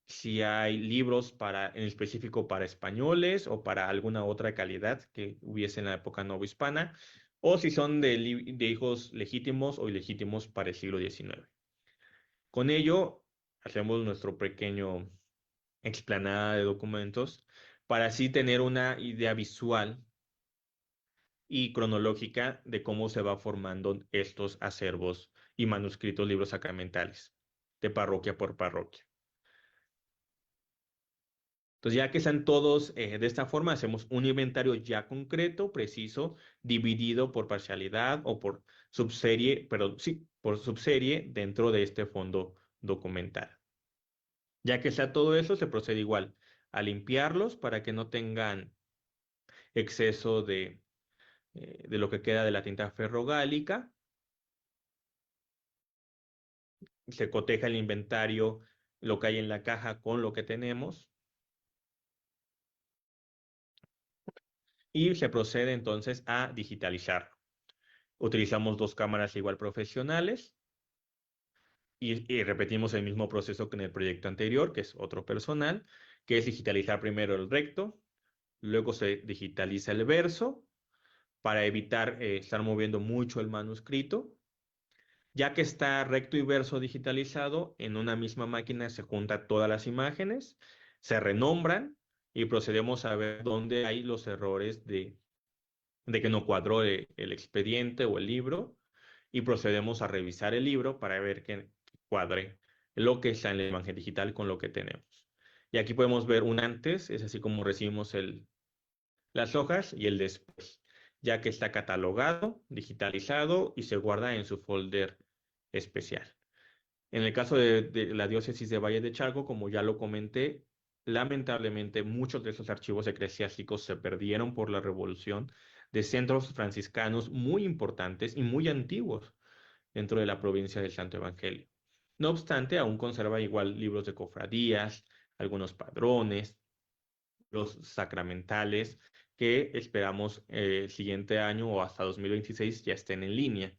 si hay libros en específico para españoles o para alguna otra calidad que hubiese en la época novohispana, o si son de hijos legítimos o ilegítimos para el siglo XIX. Con ello, hacemos nuestro pequeño explanada de documentos para así tener una idea visual y cronológica de cómo se va formando estos acervos y manuscritos, libros sacramentales, de parroquia por parroquia. Entonces, ya que están todos de esta forma, hacemos un inventario ya concreto, preciso, dividido por parcialidad o por subserie, perdón, sí, por subserie dentro de este fondo documental. Ya que está todo eso, se procede igual a limpiarlos para que no tengan exceso de lo que queda de la tinta ferrogálica. Se coteja el inventario, lo que hay en la caja con lo que tenemos. Y se procede entonces a digitalizar. Utilizamos dos cámaras igual profesionales y repetimos el mismo proceso que en el proyecto anterior, que es otro personal, que es digitalizar primero el recto, luego se digitaliza el verso para evitar estar moviendo mucho el manuscrito. Ya que está recto y verso digitalizado, en una misma máquina se juntan todas las imágenes, se renombran y procedemos a ver dónde hay los errores de que no cuadró el expediente o el libro y procedemos a revisar el libro para ver que cuadre lo que está en la imagen digital con lo que tenemos. Y aquí podemos ver un antes, es así como recibimos las hojas, y el después, ya que está catalogado, digitalizado y se guarda en su folder especial. En el caso de la diócesis de Valle de Chalco, como ya lo comenté, lamentablemente muchos de esos archivos eclesiásticos se perdieron por la revolución de centros franciscanos muy importantes y muy antiguos dentro de la provincia del Santo Evangelio. No obstante, aún conserva igual libros de cofradías, algunos padrones, los sacramentales, que esperamos el siguiente año o hasta 2026 ya estén en línea.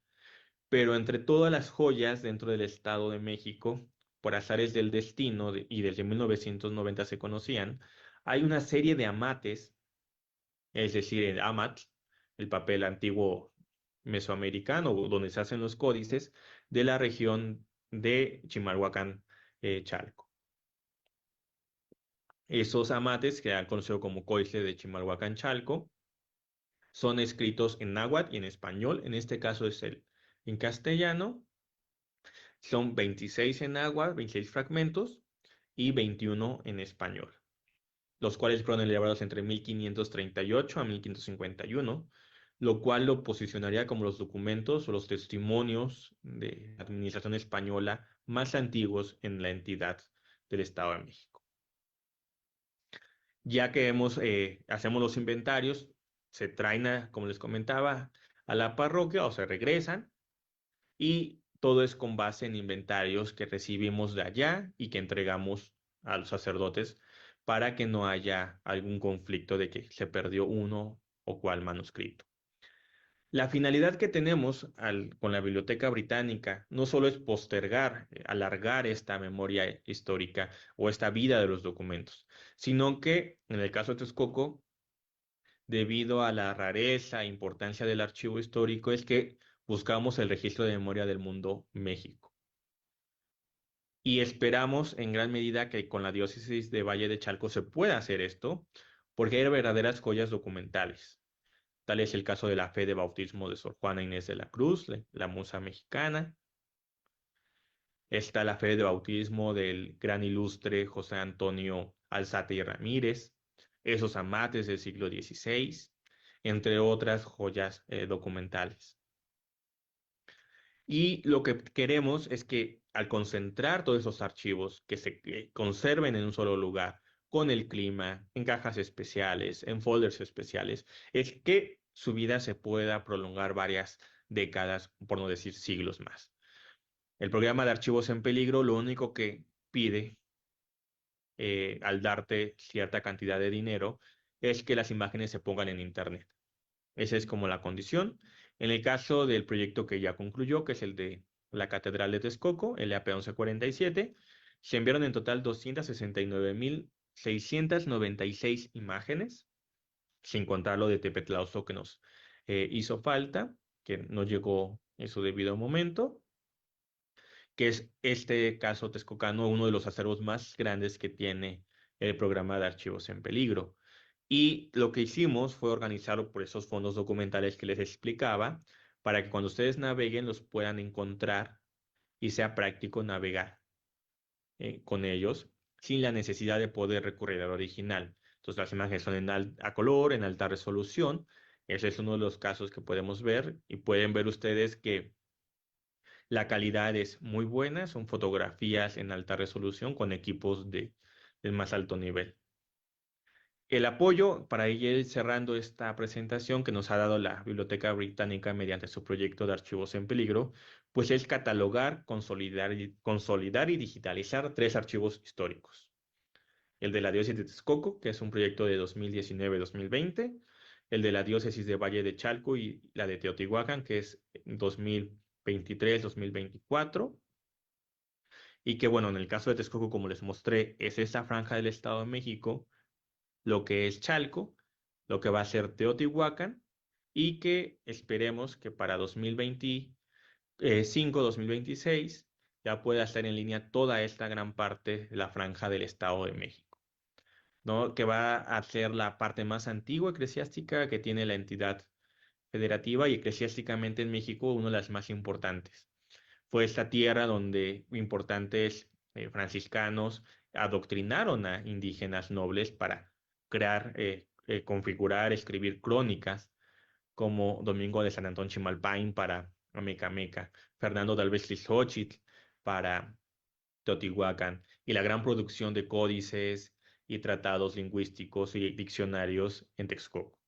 Pero entre todas las joyas dentro del Estado de México, por azares del destino y desde 1990 se conocían, hay una serie de amates, es decir, el amat, el papel antiguo mesoamericano donde se hacen los códices de la región de Chimalhuacán, Chalco. Esos amates, que han conocido como códice de Chimalhuacán, Chalco, son escritos en náhuatl y en español. En este caso es en castellano. Son 26 en náhuatl, 26 fragmentos, y 21 en español, los cuales fueron elaborados entre 1538 a 1551, lo cual lo posicionaría como los documentos o los testimonios de la administración española más antiguos en la entidad del Estado de México. Ya que hacemos los inventarios, se traen, como les comentaba, a la parroquia o se regresan, y todo es con base en inventarios que recibimos de allá y que entregamos a los sacerdotes para que no haya algún conflicto de que se perdió uno o cual manuscrito. La finalidad que tenemos con la Biblioteca Británica no solo es postergar, alargar esta memoria histórica o esta vida de los documentos, sino que en el caso de Texcoco, debido a la rareza e importancia del archivo histórico, es que buscamos el registro de memoria del mundo México. Y esperamos en gran medida que con la diócesis de Valle de Chalco se pueda hacer esto, porque hay verdaderas joyas documentales. Tal es el caso de la fe de bautismo de Sor Juana Inés de la Cruz, la musa mexicana. Está la fe de bautismo del gran ilustre José Antonio Alzate y Ramírez, esos amates del siglo XVI, entre otras joyas documentales. Y lo que queremos es que al concentrar todos esos archivos, que se conserven en un solo lugar, con el clima, en cajas especiales, en folders especiales, es que su vida se pueda prolongar varias décadas, por no decir siglos más. El programa de archivos en peligro lo único que pide al darte cierta cantidad de dinero es que las imágenes se pongan en Internet. Esa es como la condición. En el caso del proyecto que ya concluyó, que es el de la Catedral de Texcoco, el AP 1147, se enviaron en total 269.696 imágenes, sin contar lo de Tepetlauzo que nos hizo falta, que no llegó en su debido momento, que es este caso texcocano, uno de los acervos más grandes que tiene el programa de archivos en peligro. Y lo que hicimos fue organizarlo por esos fondos documentales que les explicaba, para que cuando ustedes naveguen los puedan encontrar y sea práctico navegar con ellos sin la necesidad de poder recurrir al original. Entonces las imágenes son a color, en alta resolución. Ese es uno de los casos que podemos ver, y pueden ver ustedes que la calidad es muy buena, son fotografías en alta resolución con equipos del más alto nivel. El apoyo para ir cerrando esta presentación que nos ha dado la Biblioteca Británica mediante su proyecto de archivos en peligro, pues es catalogar, consolidar y digitalizar 3 archivos históricos. El de la diócesis de Texcoco, que es un proyecto de 2019-2020, el de la diócesis de Valle de Chalco y la de Teotihuacán, que es 2023-2024, y que bueno, en el caso de Texcoco, como les mostré, es esta franja del Estado de México, lo que es Chalco, lo que va a ser Teotihuacán, y que esperemos que para 2025, 2026 ya pueda estar en línea toda esta gran parte de la franja del Estado de México, ¿no? Que va a ser la parte más antigua eclesiástica que tiene la entidad federativa y eclesiásticamente en México una de las más importantes. Fue esta tierra donde importantes franciscanos adoctrinaron a indígenas nobles para crear, configurar, escribir crónicas como Domingo de San Antón Chimalpain para Amecameca, Fernando de Alves para Teotihuacán, y la gran producción de códices y tratados lingüísticos y diccionarios en Texcoco.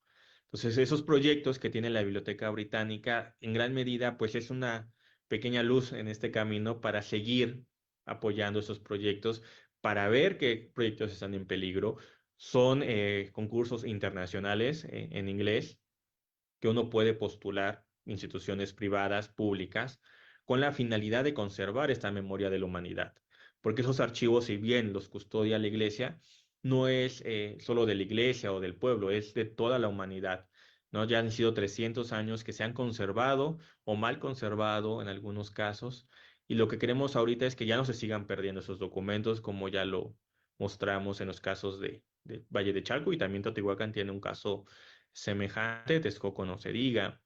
Entonces, esos proyectos que tiene la Biblioteca Británica, en gran medida, pues es una pequeña luz en este camino para seguir apoyando esos proyectos, para ver qué proyectos están en peligro. Son concursos internacionales en inglés que uno puede postular, instituciones privadas, públicas, con la finalidad de conservar esta memoria de la humanidad. Porque esos archivos, si bien los custodia la iglesia, no es solo de la iglesia o del pueblo, es de toda la humanidad, ¿no? Ya han sido 300 años que se han conservado o mal conservado en algunos casos, y lo que queremos ahorita es que ya no se sigan perdiendo esos documentos, como ya lo mostramos en los casos de Valle de Chalco, y también Teotihuacán tiene un caso semejante, Texcoco no se diga.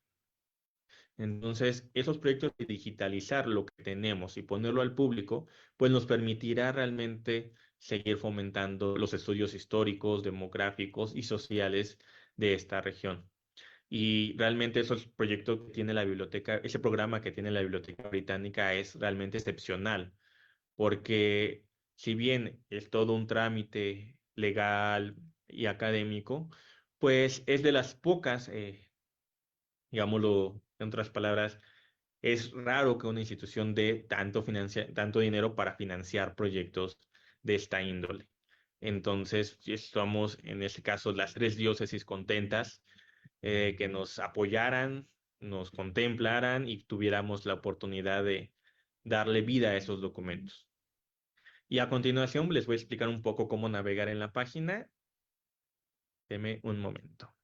Entonces, esos proyectos de digitalizar lo que tenemos y ponerlo al público, pues nos permitirá realmente seguir fomentando los estudios históricos, demográficos y sociales de esta región. Y realmente esos proyectos que tiene la biblioteca, ese programa que tiene la Biblioteca Británica es realmente excepcional, porque si bien es todo un trámite legal y académico, pues es de las pocas, digámoslo en otras palabras, es raro que una institución dé tanto dinero para financiar proyectos de esta índole. Entonces, si estamos en este caso las tres diócesis contentas, que nos apoyaran, nos contemplaran y tuviéramos la oportunidad de darle vida a esos documentos. Y a continuación les voy a explicar un poco cómo navegar en la página. Deme un momento.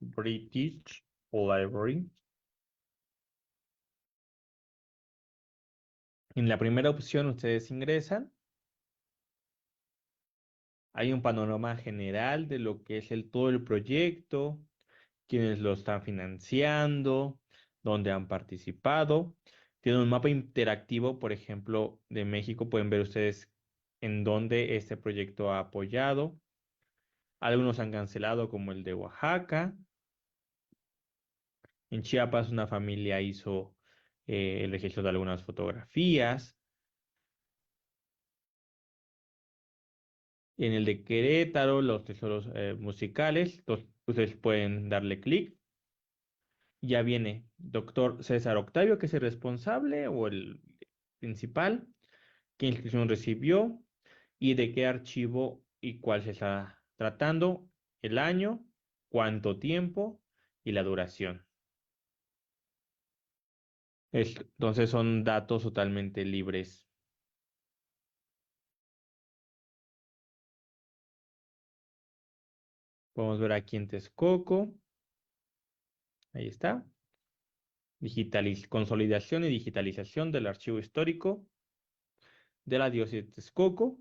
British Library. En la primera opción ustedes ingresan. Hay un panorama general de lo que es todo el proyecto, quienes lo están financiando, dónde han participado. Tiene un mapa interactivo, por ejemplo, de México. Pueden ver ustedes en dónde este proyecto ha apoyado. Algunos han cancelado, como el de Oaxaca. En Chiapas, una familia hizo el registro de algunas fotografías. En el de Querétaro, los tesoros musicales. Entonces, ustedes pueden darle clic. Ya viene doctor César Octavio, que es el responsable o el principal, qué inscripción recibió y de qué archivo y cuál se está tratando, el año, cuánto tiempo y la duración. Entonces son datos totalmente libres. Podemos ver aquí en Texcoco. Ahí está. Consolidación y digitalización del archivo histórico de la diócesis de Texcoco.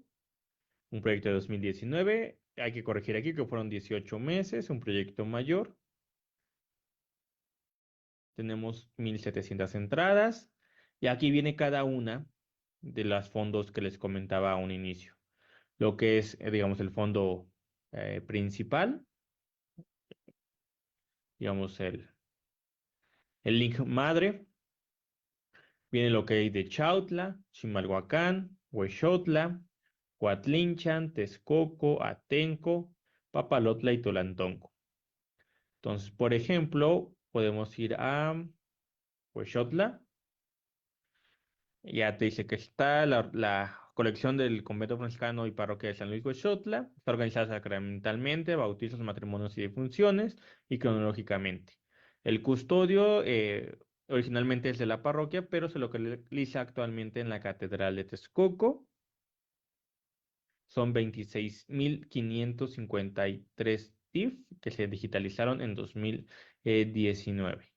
Un proyecto de 2019. Hay que corregir aquí que fueron 18 meses, un proyecto mayor. Tenemos 1.700 entradas. Y aquí viene cada una de los fondos que les comentaba a un inicio. Lo que es, digamos, el fondo principal, digamos, el link madre. Viene lo que hay de Chautla, Chimalhuacán, Huexotla, Coatlinchan, Texcoco, Atenco, Papalotla y Tolantongo. Entonces, por ejemplo, podemos ir a Huexotla. Ya te dice que está la colección del Convento Franciscano y Parroquia de San Luis Huexotla. Está organizada sacramentalmente, bautizos, matrimonios y defunciones, y cronológicamente. El custodio originalmente es de la parroquia, pero se localiza actualmente en la Catedral de Texcoco. Son 26.553 TIF que se digitalizaron en 2019.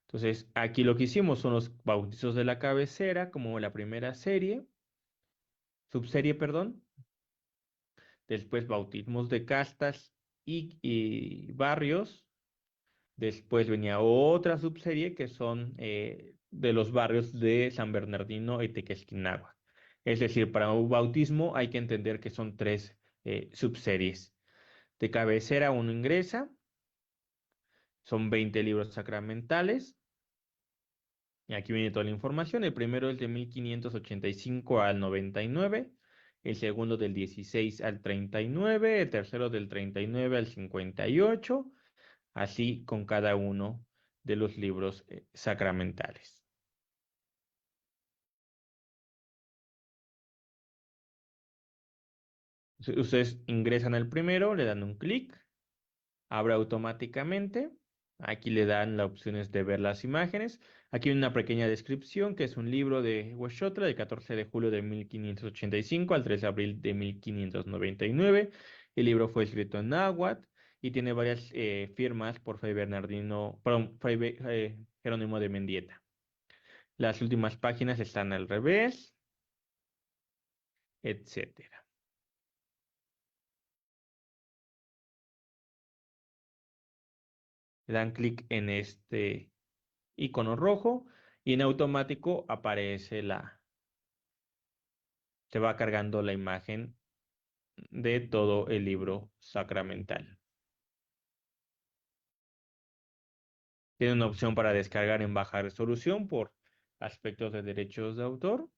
Entonces, aquí lo que hicimos son los bautizos de la cabecera, como la primera subserie, perdón. Después bautismos de castas y barrios. Después venía otra subserie que son de los barrios de San Bernardino y Tequesquinagua. Es decir, para un bautismo hay que entender que son tres subseries. De cabecera uno ingresa, son 20 libros sacramentales. Y aquí viene toda la información. El primero es de 1585 al 99, el segundo del 16 al 39, el tercero del 39 al 58, así con cada uno de los libros sacramentales. Ustedes ingresan al primero, le dan un clic, abre automáticamente. Aquí le dan las opciones de ver las imágenes. Aquí hay una pequeña descripción que es un libro de Huexotla del 14 de julio de 1585 al 3 de abril de 1599. El libro fue escrito en náhuatl y tiene varias firmas por Fray Bernardino, perdón, Jerónimo de Mendieta. Las últimas páginas están al revés, etcétera. Le dan clic en este icono rojo y en automático aparece se va cargando la imagen de todo el libro sacramental. Tiene una opción para descargar en baja resolución por aspectos de derechos de autor,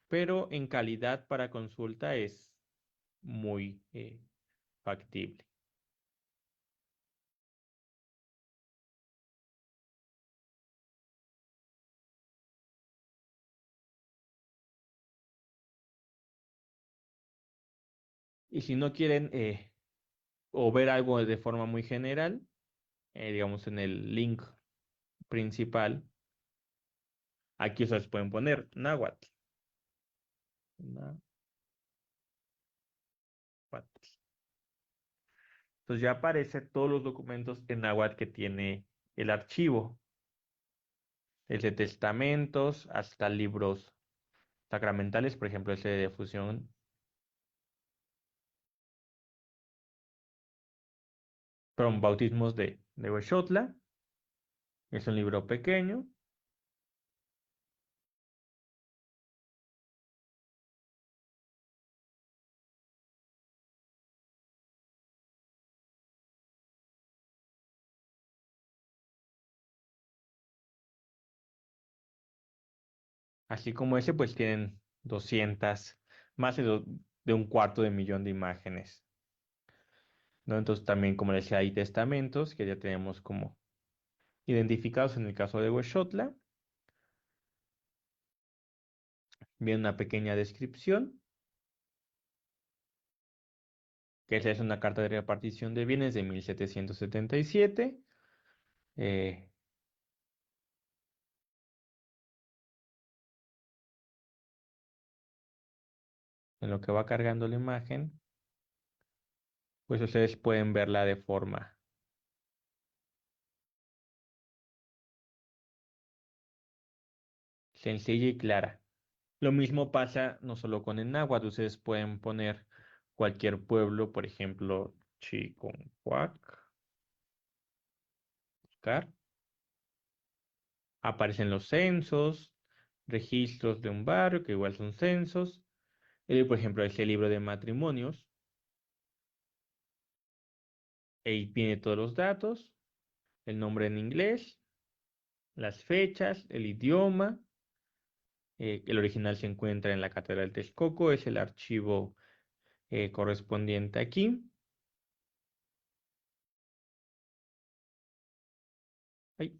pero en calidad para consulta es muy factible. Y si no quieren o ver algo de forma muy general, digamos en el link principal, aquí ustedes pueden poner náhuatl. Náhuatl. Entonces ya aparece todos los documentos en náhuatl que tiene el archivo, desde testamentos hasta libros sacramentales, por ejemplo, ese de fusión, perdón, bautismos de Huexotla, es un libro pequeño. Así como ese, pues tienen 200, más de un cuarto de millón de imágenes, ¿no? Entonces también, como les decía, hay testamentos que ya tenemos como identificados en el caso de Huexotla. Viene una pequeña descripción, que esa es una carta de repartición de bienes de 1777. En lo que va cargando la imagen, pues ustedes pueden verla de forma sencilla y clara. Lo mismo pasa no solo con el náhuatl, ustedes pueden poner cualquier pueblo, por ejemplo, Chiconcuac, buscar. Aparecen los censos, registros de un barrio, que igual son censos. Por ejemplo, ese libro de matrimonios. Ahí viene todos los datos, el nombre en inglés, las fechas, el idioma. El original se encuentra en la Catedral de Texcoco, es el archivo correspondiente aquí. Ay.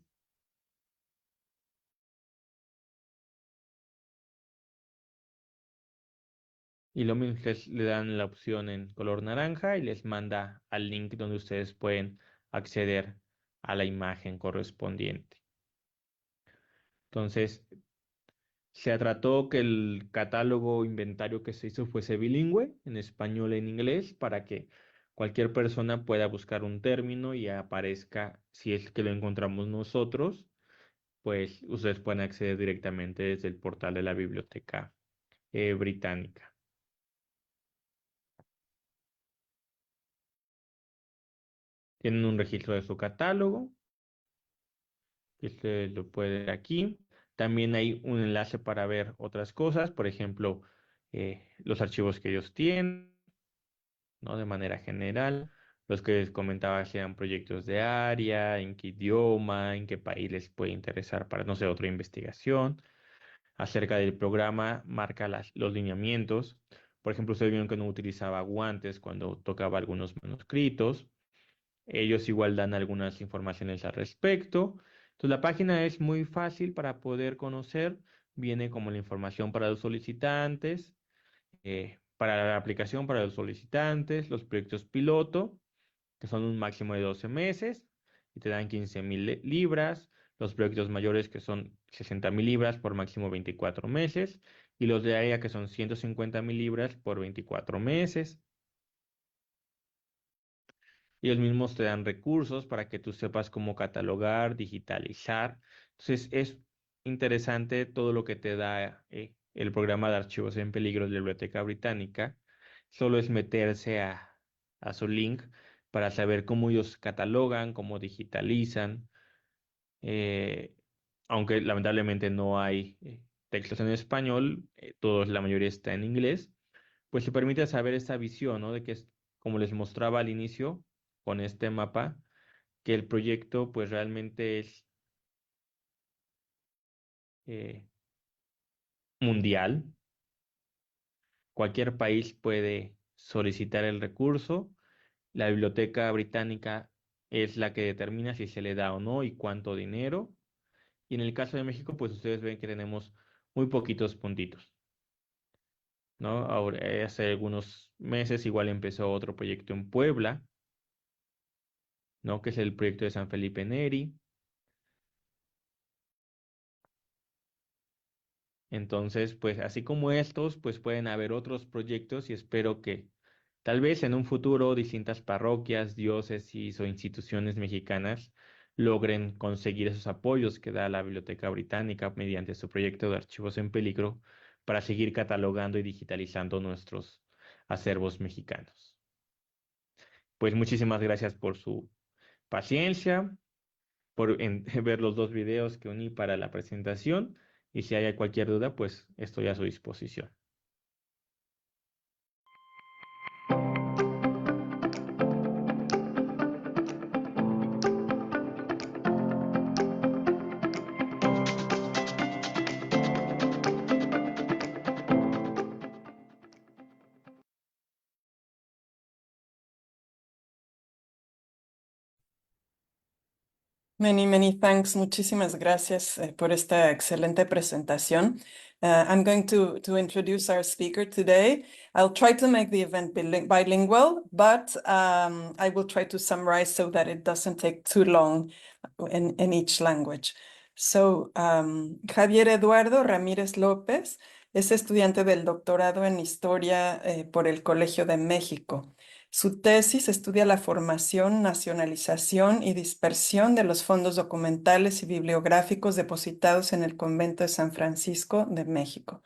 Y lo mismo ustedes le dan la opción en color naranja y les manda al link donde ustedes pueden acceder a la imagen correspondiente. Entonces, se trató que el catálogo inventario que se hizo fuese bilingüe, en español e en inglés, para que cualquier persona pueda buscar un término y aparezca, si es que lo encontramos nosotros, pues ustedes pueden acceder directamente desde el portal de la Biblioteca Británica. Tienen un registro de su catálogo, que ustedes lo pueden ver aquí. También hay un enlace para ver otras cosas, por ejemplo, los archivos que ellos tienen, ¿no? De manera general. Los que les comentaba sean proyectos de área, en qué idioma, en qué país les puede interesar para, no sé, otra investigación. Acerca del programa, marca los lineamientos. Por ejemplo, ustedes vieron que no utilizaba guantes cuando tocaba algunos manuscritos. Ellos igual dan algunas informaciones al respecto. Entonces, la página es muy fácil para poder conocer. Viene como la información para los solicitantes, para la aplicación para los solicitantes, los proyectos piloto, que son un máximo de 12 meses y te dan 15.000 libras, los proyectos mayores que son 60.000 libras por máximo 24 meses y los de área que son 150.000 libras por 24 meses. Ellos mismos te dan recursos para que tú sepas cómo catalogar, digitalizar. Entonces es interesante todo lo que te da el programa de archivos en peligro de la Biblioteca Británica. Solo es meterse a su link para saber cómo ellos catalogan, cómo digitalizan. eh, Aunque lamentablemente no hay textos en español, la mayoría está en inglés, pues te permite saber esta visión, ¿no? De que es, como les mostraba al inicio con este mapa, que el proyecto pues realmente es eh, mundial. Cualquier país puede solicitar el recurso. La Biblioteca Británica es la que determina si se le da o no y cuánto dinero. Y en el caso de México, pues ustedes ven que tenemos muy poquitos puntitos, ¿no? Ahora, hace algunos meses igual empezó otro proyecto en Puebla, ¿no? Que es el proyecto de San Felipe Neri. Entonces, pues así como estos, pues pueden haber otros proyectos y espero que tal vez en un futuro distintas parroquias, diócesis o instituciones mexicanas logren conseguir esos apoyos que da la Biblioteca Británica mediante su proyecto de archivos en peligro para seguir catalogando y digitalizando nuestros acervos mexicanos. Pues muchísimas gracias por su paciencia, por ver los dos videos que uní para la presentación y si hay cualquier duda, pues estoy a su disposición. Many thanks. Muchísimas gracias por esta excelente presentación. I'm going to introduce our speaker today. I'll try to make the event bilingual, but I will try to summarize so that it doesn't take too long in each language. So, Javier Eduardo Ramírez López es estudiante del doctorado en Historia por el Colegio de México. Su tesis estudia la formación, nacionalización y dispersión de los fondos documentales y bibliográficos depositados en el Convento de San Francisco de México.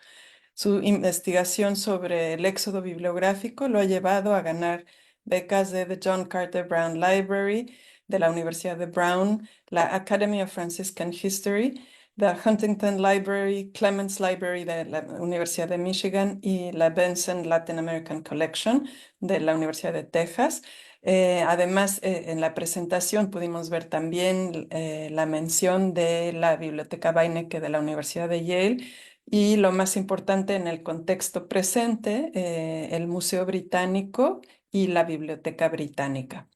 Su investigación sobre el éxodo bibliográfico lo ha llevado a ganar becas de The John Carter Brown Library, de la Universidad de Brown, la Academy of Franciscan History, the Huntington Library, Clements Library de la Universidad de Michigan y la Benson Latin American Collection de la Universidad de Texas. Además, en la presentación pudimos ver también la mención de la Biblioteca Beinecke de la Universidad de Yale y lo más importante en el contexto presente, el Museo Británico y la Biblioteca Británica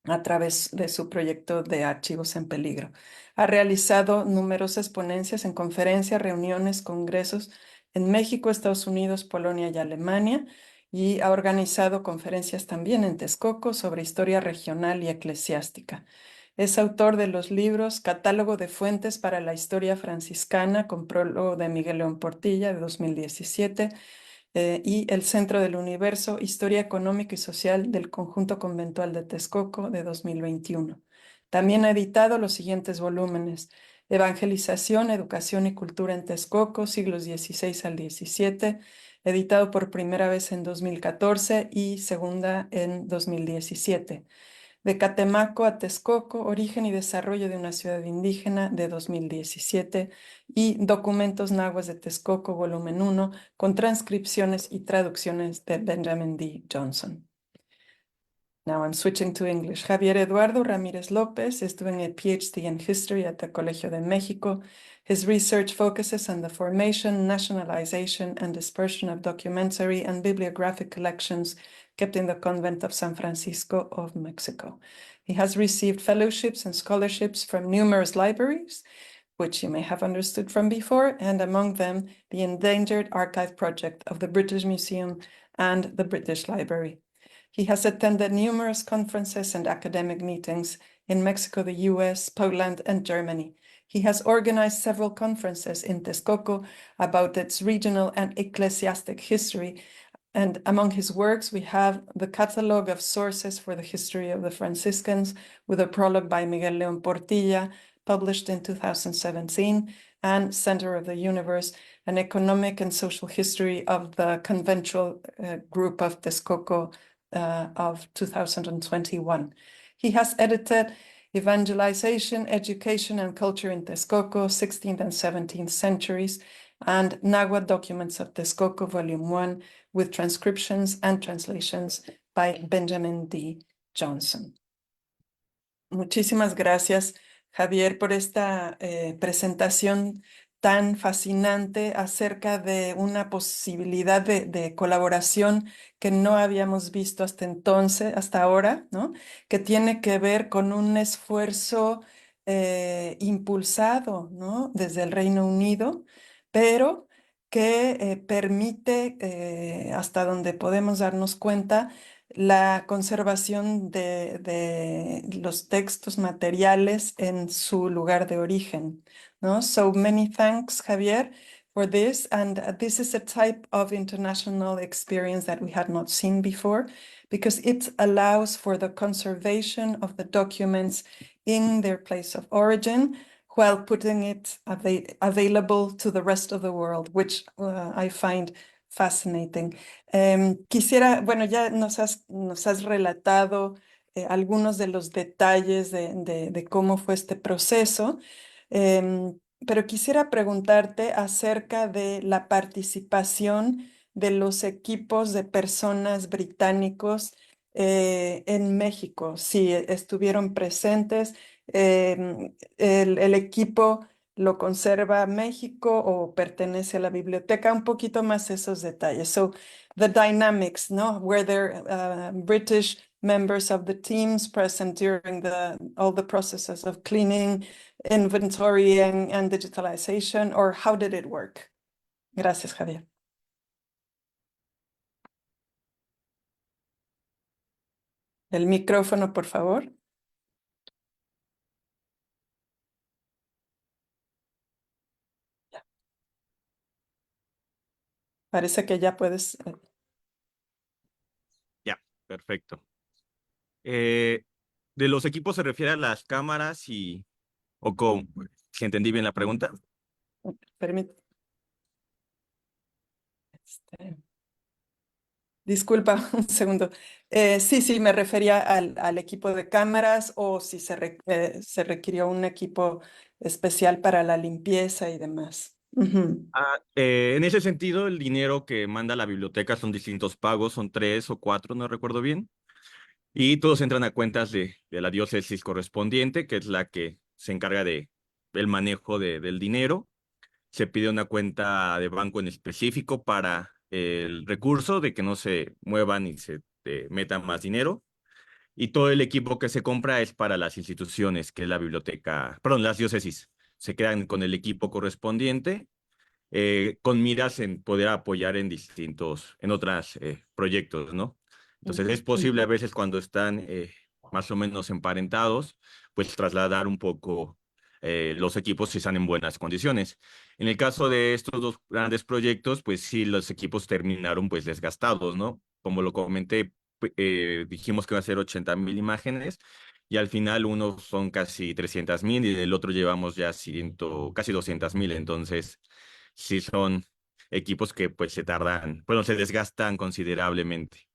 a través de su proyecto de archivos en peligro. Ha realizado numerosas ponencias en conferencias, reuniones, congresos en México, Estados Unidos, Polonia y Alemania, y ha organizado conferencias también en Texcoco sobre historia regional y eclesiástica. Es autor de los libros Catálogo de Fuentes para la Historia Franciscana, con prólogo de Miguel León Portilla, de 2017, y El Centro del Universo, Historia Económica y Social del Conjunto Conventual de Texcoco, de 2021. También ha editado los siguientes volúmenes: Evangelización, Educación y Cultura en Texcoco, siglos XVI al XVII, editado por primera vez en 2014 y segunda en 2017. De Catemaco a Texcoco, Origen y Desarrollo de una Ciudad Indígena, de 2017, y Documentos Nahuas de Texcoco, volumen 1, con transcripciones y traducciones de Benjamin D. Johnson. Now I'm switching to English. Javier Eduardo Ramírez López is doing a PhD in history at the Colegio de México. His research focuses on the formation, nationalization, and dispersion of documentary and bibliographic collections kept in the Convent of San Francisco of Mexico. He has received fellowships and scholarships from numerous libraries, which you may have understood from before, and among them the Endangered Archive Project of the British Museum and the British Library. He has attended numerous conferences and academic meetings in Mexico, the US, Poland, and Germany. He has organized several conferences in Texcoco about its regional and ecclesiastic history. And among his works, we have the Catalogue of Sources for the History of the Franciscans, with a prologue by Miguel León Portilla, published in 2017, and Center of the Universe, an economic and social history of the conventual group of Texcoco of 2021. He has edited Evangelization, Education, and Culture in Texcoco, 16th and 17th centuries, and Nahuatl Documents of Texcoco, Volume 1, with transcriptions and translations by Benjamin D. Johnson. Muchísimas gracias, Javier, por esta presentación tan fascinante acerca de una posibilidad de colaboración que no habíamos visto hasta entonces, hasta ahora, ¿no? Que tiene que ver con un esfuerzo impulsado, ¿no? Desde el Reino Unido, pero que permite, hasta donde podemos darnos cuenta, la conservación de los textos materiales en su lugar de origen, ¿no? So many thanks, Javier, for this. And this is a type of international experience that we had not seen before, because it allows for the conservation of the documents in their place of origin, while putting it available to the rest of the world, which I find fascinating. Quisiera, bueno, ya nos has relatado algunos de los detalles de cómo fue este proceso, pero quisiera preguntarte acerca de la participación de los equipos de personas británicos en México, si estuvieron presentes. El equipo lo conserva México o pertenece a la biblioteca, un poquito más esos detalles. So the dynamics, no? Were there British members of the teams present during all the processes of cleaning, inventorying, and digitalization, or how did it work? Gracias, Javier. El micrófono, por favor. Parece que ya puedes. Ya, perfecto. De los equipos se refiere a las cámaras o cómo, si entendí bien la pregunta. Permite. Disculpa, un segundo. Sí, me refería al equipo de cámaras, o si se requirió un equipo especial para la limpieza y demás. En ese sentido, el dinero que manda la biblioteca son distintos pagos, son 3 o 4, no recuerdo bien, y todos entran a cuentas de la diócesis correspondiente, que es la que se encarga del manejo del dinero. Se pide una cuenta de banco en específico para el recurso, de que no se muevan y se meta más dinero. Y todo el equipo que se compra es para las instituciones, que es la biblioteca, perdón, las diócesis. Se quedan con el equipo correspondiente, con miras en poder apoyar en otros proyectos, ¿no? Entonces es posible a veces cuando están más o menos emparentados, pues trasladar un poco los equipos si están en buenas condiciones. En el caso de estos dos grandes proyectos, pues sí, los equipos terminaron pues desgastados, ¿no? Como lo comenté, dijimos que va a ser 80,000 imágenes y al final uno son casi 300,000 y del otro llevamos ya casi 200,000. Entonces, sí son equipos que pues se tardan, bueno, se desgastan considerablemente.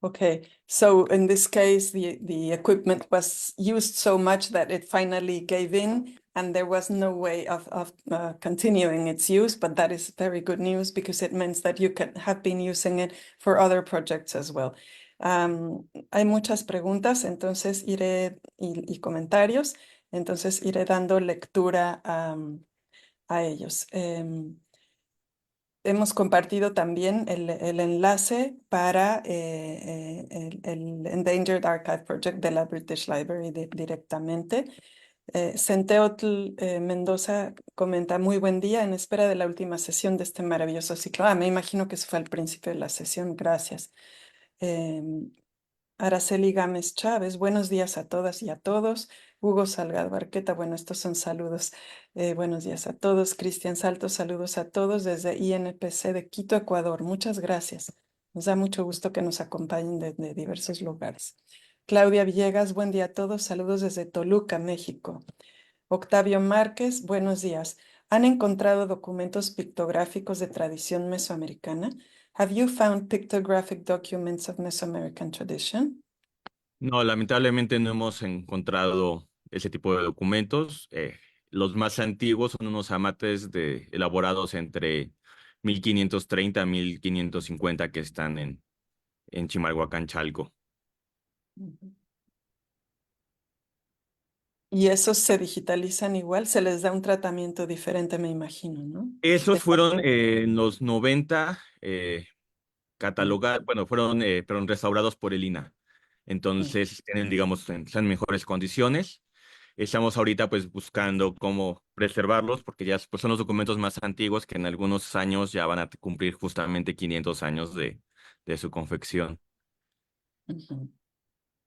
Okay, so in this case, the equipment was used so much that it finally gave in, and there was no way of continuing its use. But that is very good news because it means that you can have been using it for other projects as well. Hay muchas preguntas, entonces y comentarios, entonces iré dando lectura a ellos. Hemos compartido también el enlace para el Endangered Archive Project de la British Library directamente. Senteotl Mendoza comenta, muy buen día, en espera de la última sesión de este maravilloso ciclo. Me imagino que eso fue al principio de la sesión, gracias. Araceli Gámez Chávez, buenos días a todas y a todos. Hugo Salgado Arqueta, bueno, estos son saludos. Buenos días a todos. Cristian Salto, saludos a todos desde INPC de Quito, Ecuador. Muchas gracias. Nos da mucho gusto que nos acompañen de diversos lugares. Claudia Villegas, buen día a todos. Saludos desde Toluca, México. Octavio Márquez, buenos días. ¿Han encontrado documentos pictográficos de tradición mesoamericana? Have you found pictographic documents of Mesoamerican tradition? No, lamentablemente no hemos encontrado ese tipo de documentos. Los más antiguos son unos amates elaborados entre 1530 a 1550 que están en Chimalhuacán, Chalco. Y esos se digitalizan igual, se les da un tratamiento diferente, me imagino, ¿no? Esos fueron en los 90 catalogados, bueno, fueron restaurados por el INAH. Entonces, tienen, digamos, están en mejores condiciones. Estamos ahorita pues buscando cómo preservarlos porque ya pues, son los documentos más antiguos que en algunos años ya van a cumplir justamente 500 años de su confección. Mhm.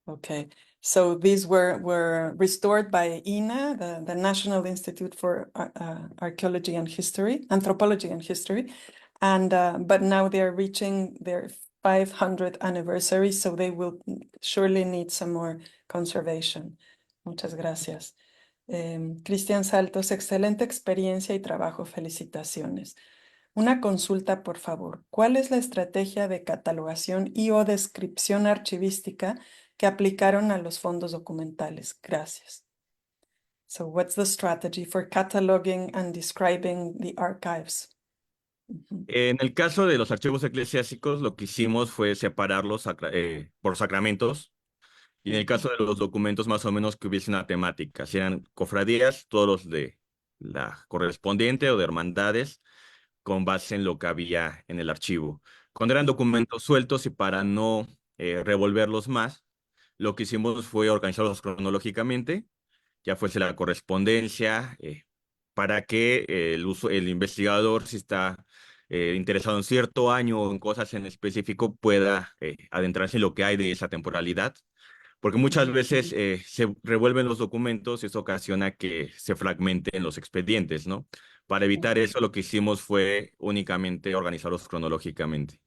Okay, so these were restored by INA, the National Institute for Archaeology and History, Anthropology and History, and but now they are reaching their 500th anniversary, so they will surely need some more conservation. Muchas gracias. Cristian Saltos, excelente experiencia y trabajo, felicitaciones. Una consulta, por favor. ¿Cuál es la estrategia de catalogación y o descripción archivística que aplicaron a los fondos documentales? Gracias. So what's the strategy for cataloging and describing the archives? En el caso de los archivos eclesiásticos, lo que hicimos fue separarlos por sacramentos. Y en el caso de los documentos, más o menos que hubiese una temática. Si eran cofradías, todos los de la correspondiente o de hermandades, con base en lo que había en el archivo. Cuando eran documentos sueltos y para no revolverlos más, lo que hicimos fue organizarlos cronológicamente, ya fuese la correspondencia, para que el investigador, si está interesado en cierto año o en cosas en específico, pueda adentrarse en lo que hay de esa temporalidad. Porque muchas veces se revuelven los documentos y eso ocasiona que se fragmenten los expedientes, ¿no? Para evitar eso, lo que hicimos fue únicamente organizarlos cronológicamente.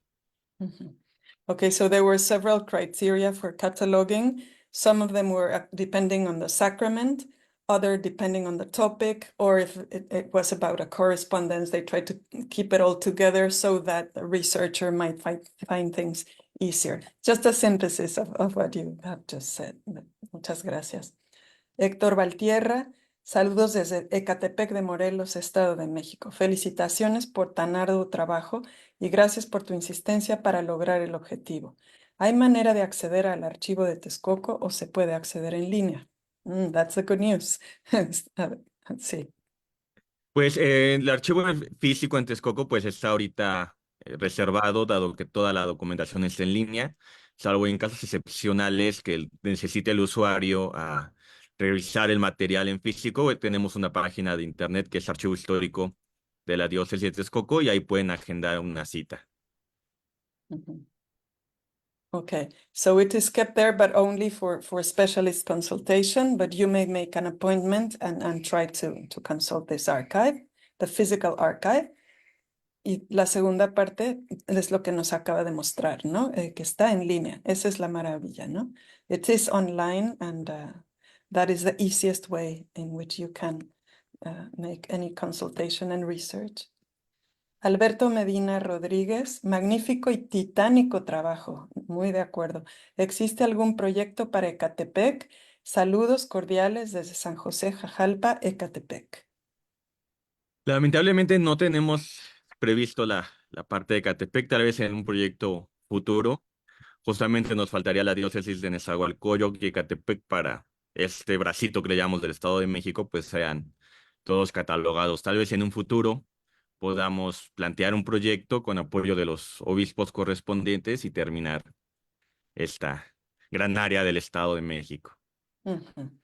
Okay, so there were several criteria for cataloging. Some of them were depending on the sacrament, other depending on the topic, or if it was about a correspondence, they tried to keep it all together so that the researcher might find things easier. Just a synthesis of what you have just said. Muchas gracias. Héctor Valtierra, saludos desde Ecatepec de Morelos, Estado de México. Felicitaciones por tan arduo trabajo y gracias por tu insistencia para lograr el objetivo. ¿Hay manera de acceder al archivo de Texcoco o se puede acceder en línea? That's the good news. Sí. Pues el archivo físico en Texcoco pues está ahorita reservado, dado que toda la documentación está en línea, salvo en casos excepcionales que necesite el usuario a revisar el material en físico. Tenemos una página de internet que es Archivo Histórico de la Diócesis de Texcoco y ahí pueden agendar una cita. Mhm. Okay, so it is kept there, but only for specialist consultation, but you may make an appointment and try to consult this archive, the physical archive. Y la segunda parte es lo que nos acaba de mostrar, ¿no? Que está en línea. Esa es la maravilla, ¿no? It is online and that is the easiest way in which you can make any consultation and research. Alberto Medina Rodríguez, magnífico y titánico trabajo. Muy de acuerdo. ¿Existe algún proyecto para Ecatepec? Saludos cordiales desde San José, Jajalpa, Ecatepec. Lamentablemente no tenemos previsto la parte de Ecatepec, tal vez en un proyecto futuro. Justamente nos faltaría la diócesis de Nezahualcóyotl y Ecatepec para este bracito que le llamamos del Estado de México, pues sean todos catalogados. Tal vez en un futuro podamos plantear un proyecto con apoyo de los obispos correspondientes y terminar esta gran área del Estado de México. Mhm.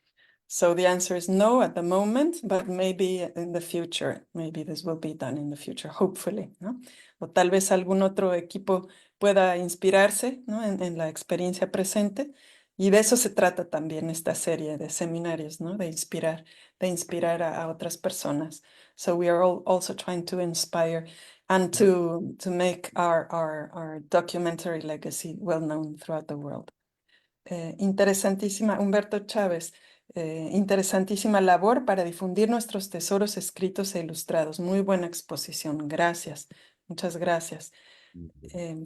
So the answer is no at the moment, but maybe in the future, maybe this will be done in the future, hopefully, ¿no? O tal vez algún otro equipo pueda inspirarse, ¿no? en la experiencia presente. Y de eso se trata también esta serie de seminarios, ¿no? De inspirar a otras personas. So we are also trying to inspire and to make our documentary legacy well known throughout the world. Interesantísima, Humberto Chávez, interesantísima labor para difundir nuestros tesoros escritos e ilustrados. Muy buena exposición, gracias, muchas gracias.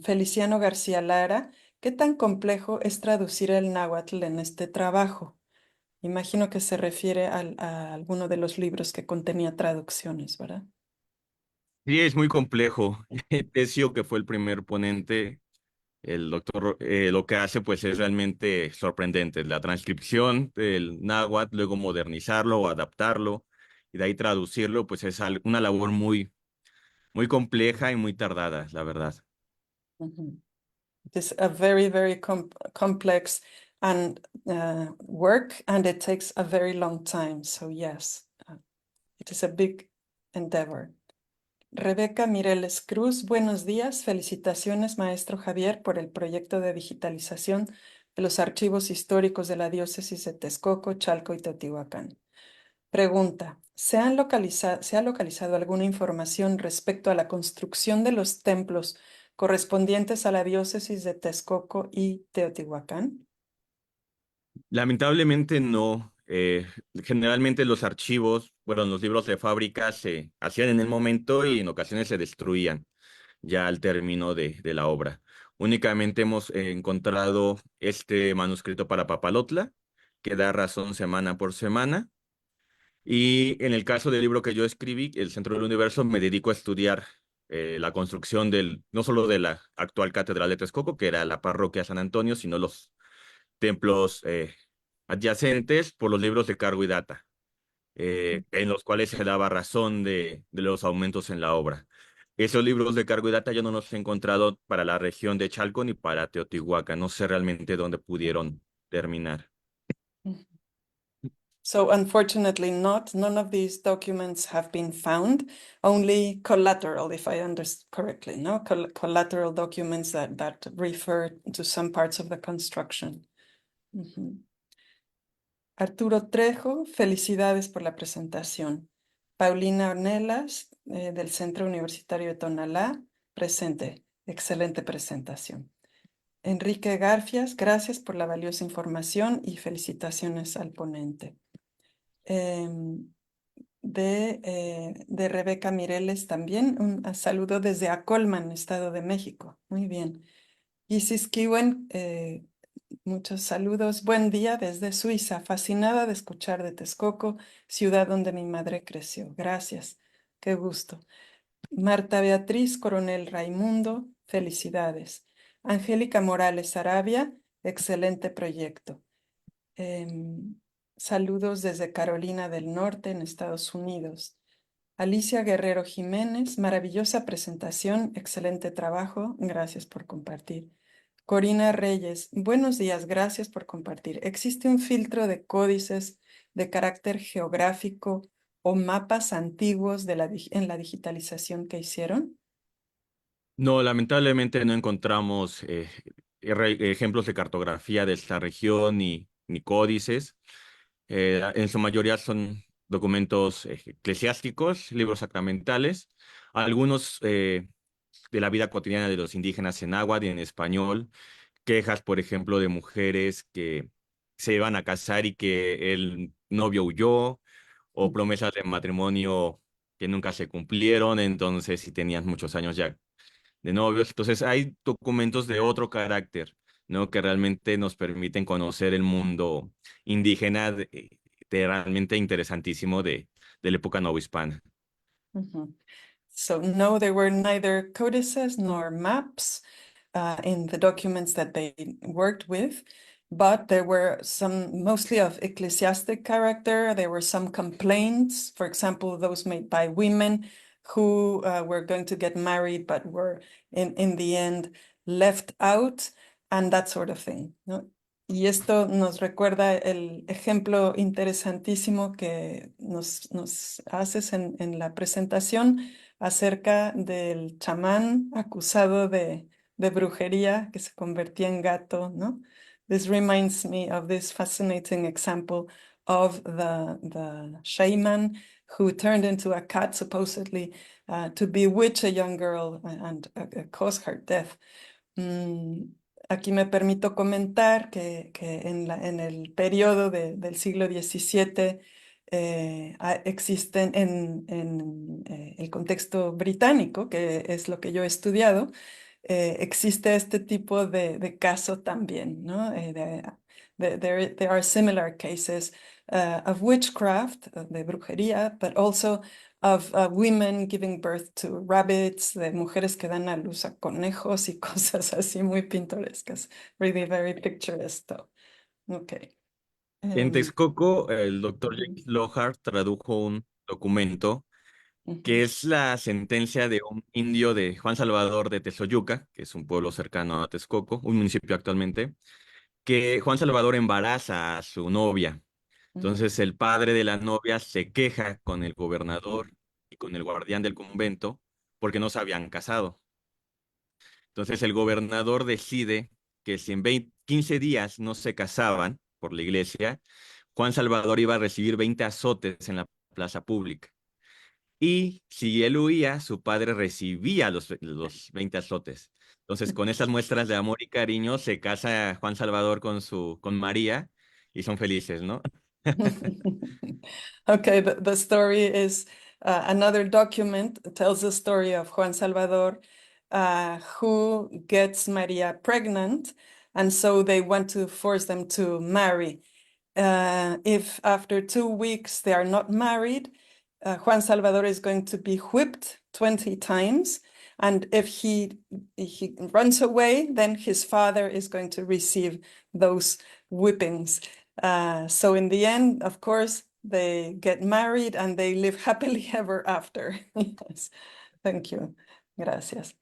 Feliciano García Lara, ¿qué tan complejo es traducir el náhuatl en este trabajo? Imagino que se refiere a alguno de los libros que contenía traducciones, ¿verdad? Sí, es muy complejo. Tesio, que fue el primer ponente, el doctor, lo que hace pues es realmente sorprendente. La transcripción del náhuatl, luego modernizarlo o adaptarlo y de ahí traducirlo, pues es una labor muy, muy compleja y muy tardada, la verdad. Mhm. It is a very, very complex and work, and it takes a very long time. So yes, it is a big endeavor. Rebeca Mireles Cruz, buenos días. Felicitaciones, maestro Javier, por el proyecto de digitalización de los archivos históricos de la diócesis de Texcoco, Chalco y Teotihuacán. Pregunta, ¿se ha localizado alguna información respecto a la construcción de los templos correspondientes a la diócesis de Texcoco y Teotihuacán? Lamentablemente no. Generalmente los archivos, bueno, los libros de fábrica se hacían en el momento y en ocasiones se destruían ya al término de la obra. Únicamente hemos encontrado este manuscrito para Papalotla, que da razón semana por semana. Y en el caso del libro que yo escribí, El Centro del Universo, me dedico a estudiar la construcción no solo de la actual Catedral de Texcoco, que era la parroquia San Antonio, sino los templos adyacentes por los libros de cargo y data, en los cuales se daba razón de los aumentos en la obra. Esos libros de cargo y data yo no los he encontrado para la región de Chalco ni para Teotihuacán. No sé realmente dónde pudieron terminar. So unfortunately none of these documents have been found, only collateral, if I understand correctly, no? Collateral documents that refer to some parts of the construction. Mhm. Arturo Trejo, felicidades por la presentación. Paulina Ornelas, del Centro Universitario de Tonalá, presente. Excelente presentación. Enrique Garfias, gracias por la valiosa información y felicitaciones al ponente. De Rebeca Mireles también, un saludo desde Acolman, Estado de México. Muy bien. Isis Kiwen, muchos saludos. Buen día desde Suiza. Fascinada de escuchar de Texcoco, ciudad donde mi madre creció. Gracias. Qué gusto. Marta Beatriz Coronel Raimundo, felicidades. Angélica Morales Arabia, excelente proyecto. Saludos desde Carolina del Norte, en Estados Unidos. Alicia Guerrero Jiménez, maravillosa presentación, excelente trabajo, gracias por compartir. Corina Reyes, buenos días, gracias por compartir. ¿Existe un filtro de códices de carácter geográfico o mapas antiguos en la digitalización que hicieron? No, lamentablemente no encontramos ejemplos de cartografía de esta región ni códices. En su mayoría son documentos eclesiásticos, libros sacramentales, algunos de la vida cotidiana de los indígenas en náhuatl y en español, quejas, por ejemplo, de mujeres que se iban a casar y que el novio huyó, o promesas de matrimonio que nunca se cumplieron, entonces si tenías muchos años ya de novios. Entonces hay documentos de otro carácter, ¿no? Que realmente nos permiten conocer el mundo indígena de realmente interesantísimo de la época novohispana. Mhm. So no, there were neither codices nor maps in the documents that they worked with, but there were some mostly of ecclesiastic character. There were some complaints, for example, those made by women who were going to get married but were in the end left out and that sort of thing, ¿no? Y esto nos recuerda el ejemplo interesantísimo que nos haces en la presentación acerca del chamán acusado de brujería que se convertía en gato, ¿no? This reminds me of this fascinating example of the shaman who turned into a cat supposedly to bewitch a young girl and cause her death. Aquí me permito comentar que en el periodo del siglo XVII existen en el contexto británico, que es lo que yo he estudiado, existe este tipo de caso también, ¿no? There are similar cases of witchcraft, de brujería, but also of women giving birth to rabbits, de mujeres que dan a luz a conejos y cosas así muy pintorescas. Really very picturesque though. Okay. En Texcoco, el doctor Ujú, James Lohar tradujo un documento ujú, que es la sentencia de un indio de Juan Salvador de Tezoyuca, que es un pueblo cercano a Texcoco, un municipio actualmente, que Juan Salvador embaraza a su novia. ujú, Entonces el padre de la novia se queja con el gobernador y con el guardián del convento porque no se habían casado. Entonces el gobernador decide que si en 15 días no se casaban por la iglesia, Juan Salvador iba a recibir 20 azotes en la plaza pública. Y si él huía, su padre recibía los 20 azotes. Entonces, con esas muestras de amor y cariño, se casa Juan Salvador con María y son felices, ¿no? Okay, the story is another document tells the story of Juan Salvador who gets Maria pregnant, and so they want to force them to marry. If after 2 weeks they are not married, Juan Salvador is going to be whipped 20 times. And if he runs away, then his father is going to receive those whippings. So in the end, of course, they get married and they live happily ever after. Yes. Thank you. Gracias.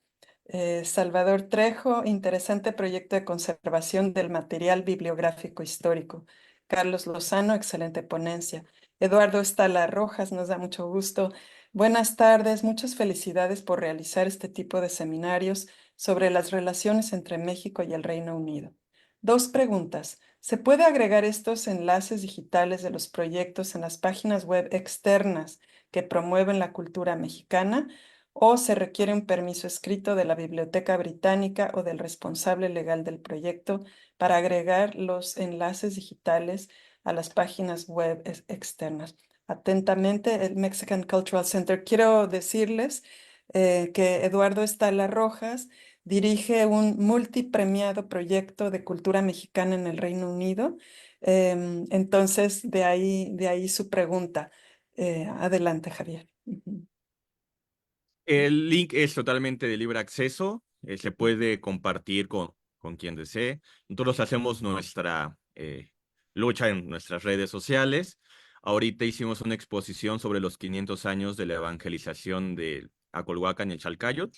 Salvador Trejo, interesante proyecto de conservación del material bibliográfico histórico. Carlos Lozano, excelente ponencia. Eduardo Estala Rojas, nos da mucho gusto. Buenas tardes, muchas felicidades por realizar este tipo de seminarios sobre las relaciones entre México y el Reino Unido. Dos preguntas. ¿Se puede agregar estos enlaces digitales de los proyectos en las páginas web externas que promueven la cultura mexicana? ¿O se requiere un permiso escrito de la Biblioteca Británica o del responsable legal del proyecto para agregar los enlaces digitales a las páginas web externas? Atentamente, el Mexican Cultural Center. Quiero decirles que Eduardo Estala Rojas dirige un multipremiado proyecto de cultura mexicana en el Reino Unido. Entonces, de ahí su pregunta. Adelante, Javier. Ujú. El link es totalmente de libre acceso, se puede compartir con quien desee. Nosotros hacemos nuestra lucha en nuestras redes sociales. Ahorita hicimos una exposición sobre los 500 años de la evangelización de Acolhuacan y el Chalcayot,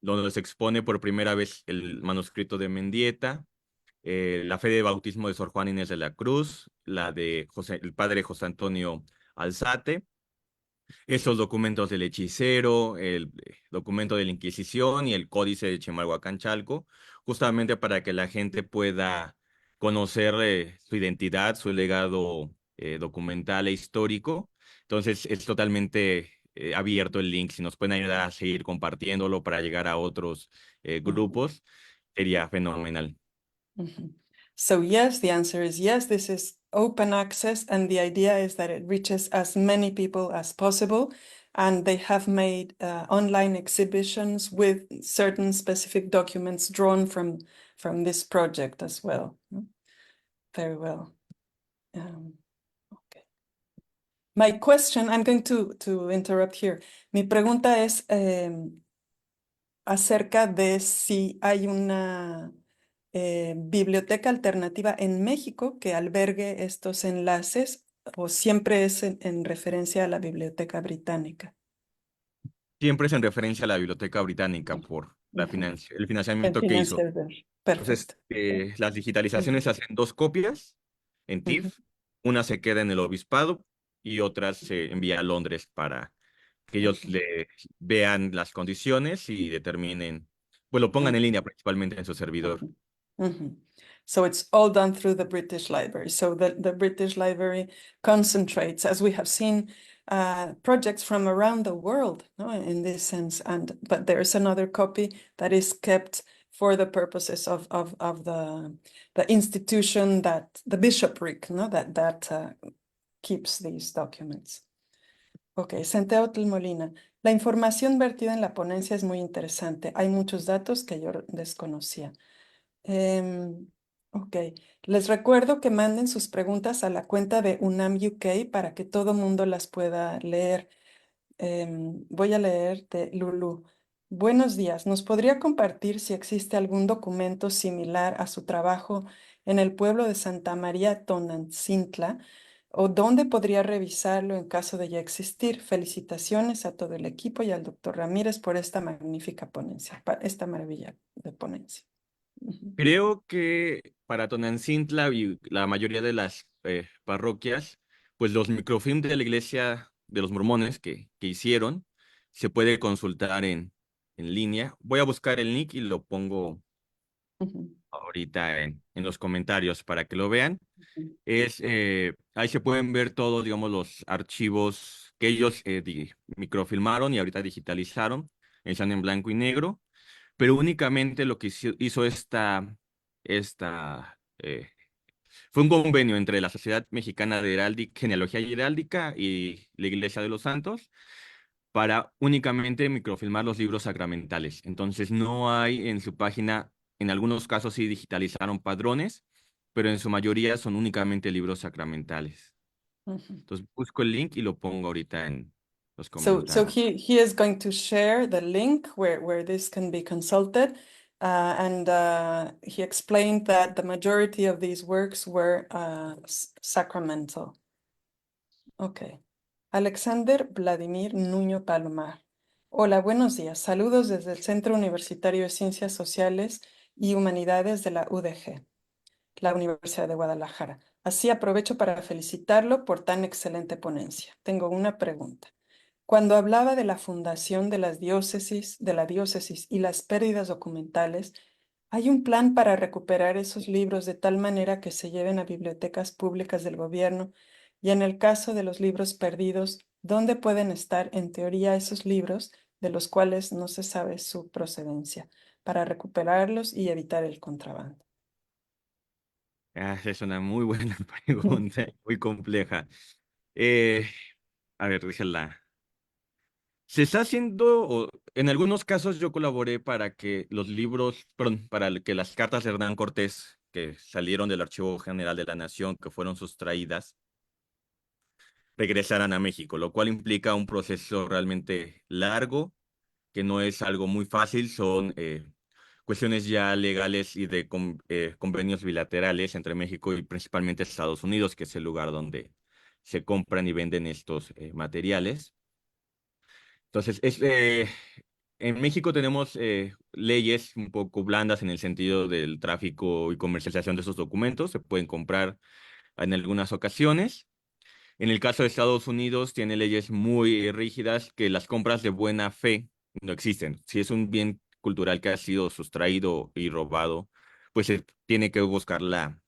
donde se expone por primera vez el manuscrito de Mendieta, la fe de bautismo de Sor Juana Inés de la Cruz, la de el padre José Antonio Alzate, esos documentos del hechicero, el documento de la Inquisición y el Códice de Chimalhuacán-Chalco, justamente para que la gente pueda conocer su identidad, su legado documental e histórico. Entonces, es totalmente abierto el link. Si nos pueden ayudar a seguir compartiéndolo para llegar a otros grupos, sería fenomenal. So yes, the answer is yes, this is open access, and the idea is that it reaches as many people as possible. And they have made online exhibitions with certain specific documents drawn from this project as well. Very well. Okay. My question, I'm going to interrupt here. Mi pregunta es acerca de si hay una biblioteca alternativa en México que albergue estos enlaces o siempre es en referencia a la Biblioteca Británica. Siempre es en referencia a la Biblioteca Británica por el El financiamiento que hizo. financiador. Entonces, Perfecto. las digitalizaciones se hacen 2 copias en TIFF. Una se queda en el obispado y otra se envía a Londres para que ellos le vean las condiciones y determinen, pues lo pongan en línea principalmente en su servidor. So it's all done through the British Library. So the British Library concentrates, as we have seen, projects from around the world, no, in this sense. But there's another copy that is kept for the purposes of the institution, that the bishopric, no, that keeps these documents. Ok, Santeotl Molina. La información vertida en la ponencia es muy interesante. Hay muchos datos que yo desconocía. Ok, les recuerdo que manden sus preguntas a la cuenta de UNAM UK para que todo mundo las pueda leer. Voy a leer de Lulu. Buenos días. ¿Nos podría compartir si existe algún documento similar a su trabajo en el pueblo de Santa María Tonantzintla o dónde podría revisarlo en caso de ya existir? Felicitaciones a todo el equipo y al doctor Ramírez por esta magnífica ponencia, esta maravilla de ponencia. Creo que para Tonantzintla y la mayoría de las parroquias, pues los microfilms de la iglesia de los mormones que hicieron, se puede consultar en línea. Voy a buscar el link y lo pongo ahorita en los comentarios para que lo vean. Ahí se pueden ver todos, digamos, los archivos que ellos microfilmaron y ahorita digitalizaron. Están en blanco y negro, pero únicamente lo que hizo fue un convenio entre la Sociedad Mexicana de Genealogía y Heráldica y la Iglesia de los Santos para únicamente microfilmar los libros sacramentales. Entonces no hay en su página, en algunos casos sí digitalizaron padrones, pero en su mayoría son únicamente libros sacramentales. Entonces busco el link y lo pongo ahorita en los So comentarios. he is going to share the link where this can be consulted. And he explained that the majority of these works were sacramental. Okay. Alexander Vladimir Nuño Palomar. Hola, buenos días. Saludos desde el Centro Universitario de Ciencias Sociales y Humanidades de la UDG, la Universidad de Guadalajara. Así aprovecho para felicitarlo por tan excelente ponencia. Tengo una pregunta. Cuando hablaba de la fundación de la diócesis y las pérdidas documentales, ¿hay un plan para recuperar esos libros de tal manera que se lleven a bibliotecas públicas del gobierno? Y en el caso de los libros perdidos, ¿dónde pueden estar en teoría esos libros de los cuales no se sabe su procedencia, para recuperarlos y evitar el contrabando? Es una muy buena pregunta, muy compleja. A ver, déjala. Se está haciendo, en algunos casos yo colaboré para que los libros, perdón, que las cartas de Hernán Cortés que salieron del Archivo General de la Nación, que fueron sustraídas, regresaran a México, lo cual implica un proceso realmente largo, que no es algo muy fácil, son cuestiones ya legales y de convenios bilaterales entre México y principalmente Estados Unidos, que es el lugar donde se compran y venden estos materiales. Entonces, en México tenemos leyes un poco blandas en el sentido del tráfico y comercialización de esos documentos. Se pueden comprar en algunas ocasiones, En el caso de Estados Unidos, tiene leyes muy rígidas que las compras de buena fe no existen. Si es un bien cultural que ha sido sustraído y robado, pues se tiene que buscar la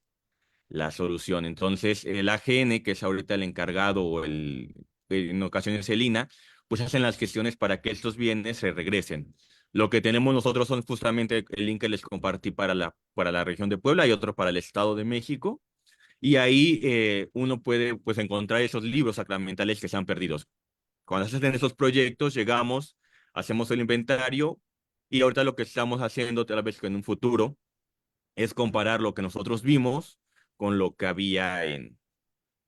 solución. Entonces, el AGN, que es ahorita el encargado o en ocasiones el INAH, pues hacen las gestiones para que estos bienes se regresen. Lo que tenemos nosotros son justamente el link que les compartí para la región de Puebla y otro para el Estado de México. Y ahí uno puede pues encontrar esos libros sacramentales que están perdidos. Cuando se hacen esos proyectos, llegamos, hacemos el inventario y ahorita lo que estamos haciendo, tal vez que en un futuro, es comparar lo que nosotros vimos con lo que había en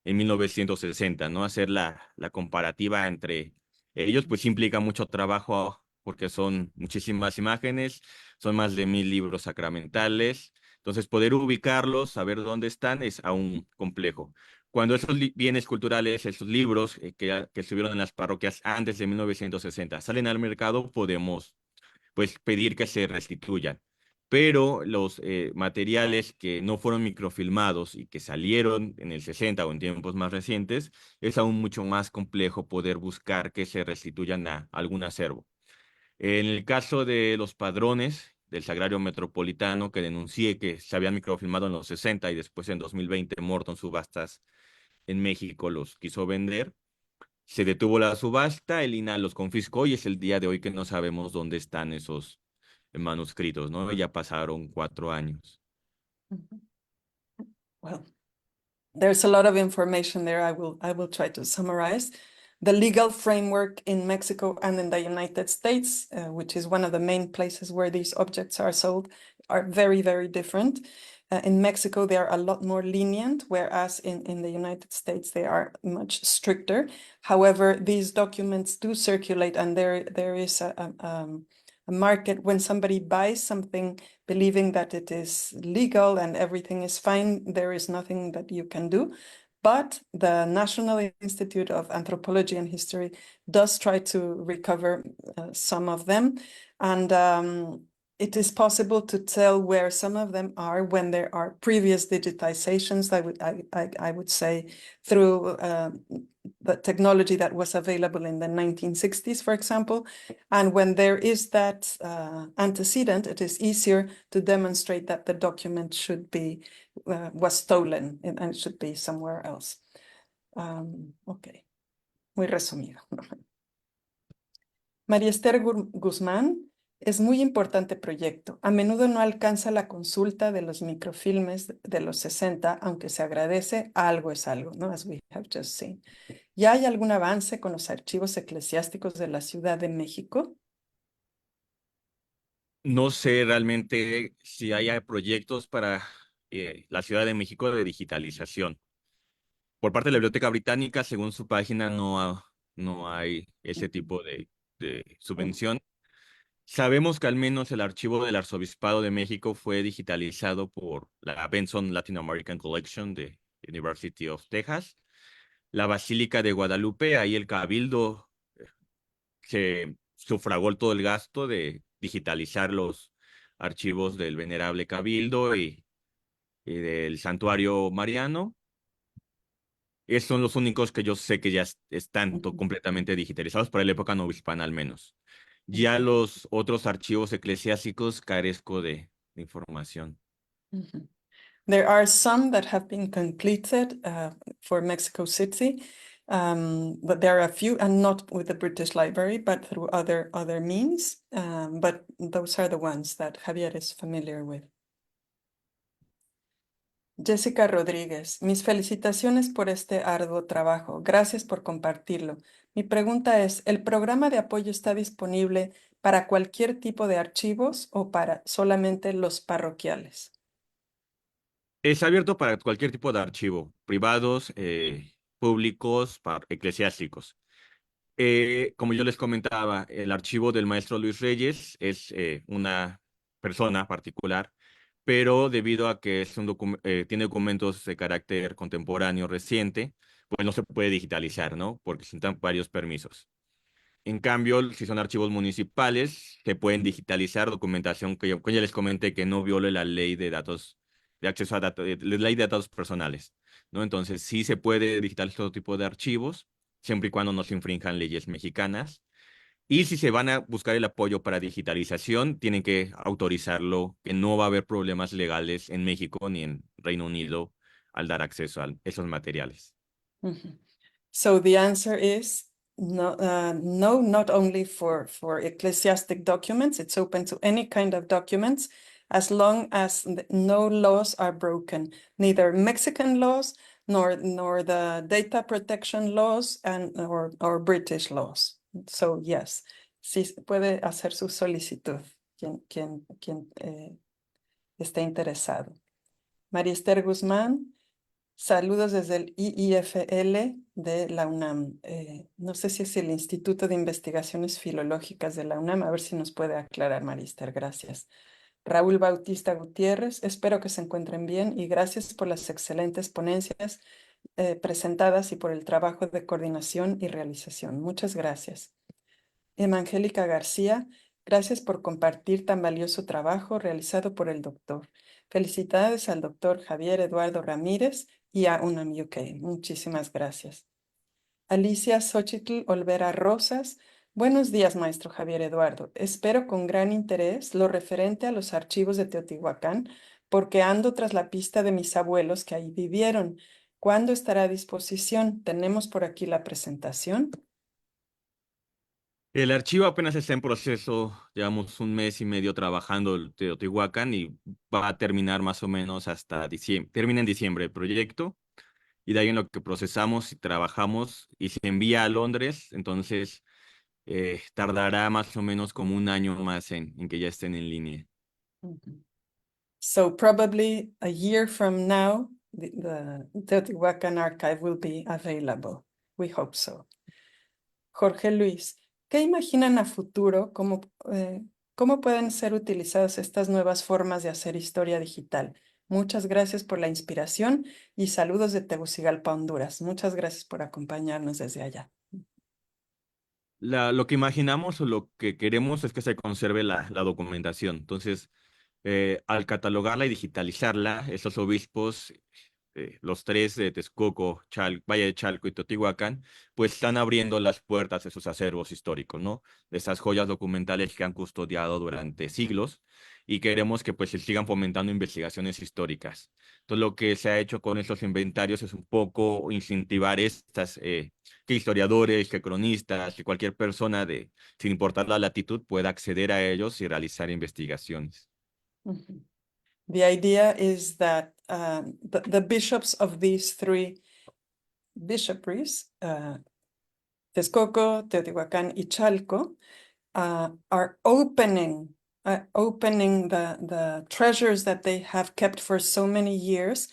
1960, ¿no? Hacer la comparativa entre ellos, pues implica mucho trabajo porque son muchísimas imágenes, son más de 1000 libros sacramentales, entonces poder ubicarlos, saber dónde están es aún complejo. Cuando esos bienes culturales, esos libros que estuvieron en las parroquias antes de 1960 salen al mercado, podemos pues pedir que se restituyan. Pero los materiales que no fueron microfilmados y que salieron en el 60 o en tiempos más recientes, es aún mucho más complejo poder buscar que se restituyan a algún acervo. En el caso de los padrones del Sagrario Metropolitano, que denuncié que se habían microfilmado en los 60 y después en 2020 Morton Subastas en México los quiso vender, se detuvo la subasta, el INAH los confiscó y es el día de hoy que no sabemos dónde están esos manuscritos, ¿no? Ya pasaron 4 años. Mhm. Well, there's a lot of information there. I will try to summarize. The legal framework in Mexico and in the United States, which is one of the main places where these objects are sold, are very, very different. In Mexico, they are a lot more lenient, whereas in the United States, they are much stricter. However, these documents do circulate, and there is a market when somebody buys something believing that it is legal and everything is fine, there is nothing that you can do. But the National Institute of Anthropology and History does try to recover some of them. And it is possible to tell where some of them are when there are previous digitizations, I would say, through the technology that was available in the 1960s, for example. And when there is that antecedent, it is easier to demonstrate that the document should be, was stolen and it should be somewhere else. Okay, muy resumido. María Esther Guzmán, es muy importante proyecto. A menudo no alcanza la consulta de los microfilmes de los 60, aunque se agradece, algo es algo, ¿no? As we have just seen. ¿Ya hay algún avance con los archivos eclesiásticos de la Ciudad de México? No sé realmente si haya proyectos para la Ciudad de México de digitalización. Por parte de la Biblioteca Británica, según su página, no hay ese tipo de subvención. Sabemos que al menos el archivo del Arzobispado de México fue digitalizado por la Benson Latin American Collection de University of Texas. La Basílica de Guadalupe, ahí el Cabildo se sufragó todo el gasto de digitalizar los archivos del Venerable Cabildo y del Santuario Mariano. Esos son los únicos que yo sé que ya están completamente digitalizados para la época novohispana al menos. Ya los otros archivos eclesiásticos carezco de información. There are some that have been completed for Mexico City, but there are a few, and not with the British Library, but through other means. But those are the ones that Javier is familiar with. Jessica Rodríguez, mis felicitaciones por este arduo trabajo. Gracias por compartirlo. Mi pregunta es, ¿el programa de apoyo está disponible para cualquier tipo de archivos o para solamente los parroquiales? Es abierto para cualquier tipo de archivo, privados, públicos, eclesiásticos. Como yo les comentaba, el archivo del maestro Luis Reyes es una persona particular, pero debido a que es tiene documentos de carácter contemporáneo reciente, pues no se puede digitalizar, ¿no? Porque necesitan varios permisos. En cambio, si son archivos municipales, se pueden digitalizar documentación que ya les comenté que no viole la ley de datos, de acceso a datos, la ley de datos personales. ¿no? Entonces, sí se puede digitalizar todo tipo de archivos, siempre y cuando no se infrinjan leyes mexicanas. Y si se van a buscar el apoyo para digitalización, tienen que autorizarlo, que no va a haber problemas legales en México ni en Reino Unido al dar acceso a esos materiales. Mhm. So the answer is no, no, not only for ecclesiastic documents, it's open to any kind of documents as long as no laws are broken, neither Mexican laws nor the data protection laws or British laws. So yes, sí puede hacer su solicitud quien esté interesado. María Esther Guzmán. Saludos desde el IIFL de la UNAM. No sé si es el Instituto de Investigaciones Filológicas de la UNAM. A ver si nos puede aclarar, Marister. Gracias. Raúl Bautista Gutiérrez. Espero que se encuentren bien y gracias por las excelentes ponencias presentadas y por el trabajo de coordinación y realización. Muchas gracias. Evangélica García. Gracias por compartir tan valioso trabajo realizado por el doctor. Felicidades al doctor Javier Eduardo Ramírez y a UNAM UK. Muchísimas gracias. Alicia Xochitl Olvera Rosas. Buenos días, maestro Javier Eduardo. Espero con gran interés lo referente a los archivos de Teotihuacán, porque ando tras la pista de mis abuelos que ahí vivieron. ¿Cuándo estará a disposición? Tenemos por aquí la presentación. El archivo apenas está en proceso, llevamos un mes y medio trabajando el Teotihuacán y va a terminar más o menos hasta diciembre, termina en diciembre el proyecto y de ahí en lo que procesamos y trabajamos y se envía a Londres, entonces tardará más o menos como un año más en que ya estén en línea. So probably a year from now, the Teotihuacan archive will be available. We hope so. Jorge Luis, ¿qué imaginan a futuro? ¿Cómo pueden ser utilizadas estas nuevas formas de hacer historia digital? Muchas gracias por la inspiración y saludos de Tegucigalpa, Honduras. Muchas gracias por acompañarnos desde allá. Lo que imaginamos o lo que queremos es que se conserve la documentación. Entonces, al catalogarla y digitalizarla, esos obispos, los tres de Texcoco, Valle de Chalco y Teotihuacán, pues están abriendo las puertas de sus acervos históricos, ¿no? De esas joyas documentales que han custodiado durante siglos y queremos que pues se sigan fomentando investigaciones históricas. Entonces, lo que se ha hecho con estos inventarios es un poco incentivar que historiadores, que cronistas, que cualquier persona sin importar la latitud, pueda acceder a ellos y realizar investigaciones. Mhm. The idea is that the bishops of these three bishoprics, Texcoco, Teotihuacán, y Chalco, are opening the treasures that they have kept for so many years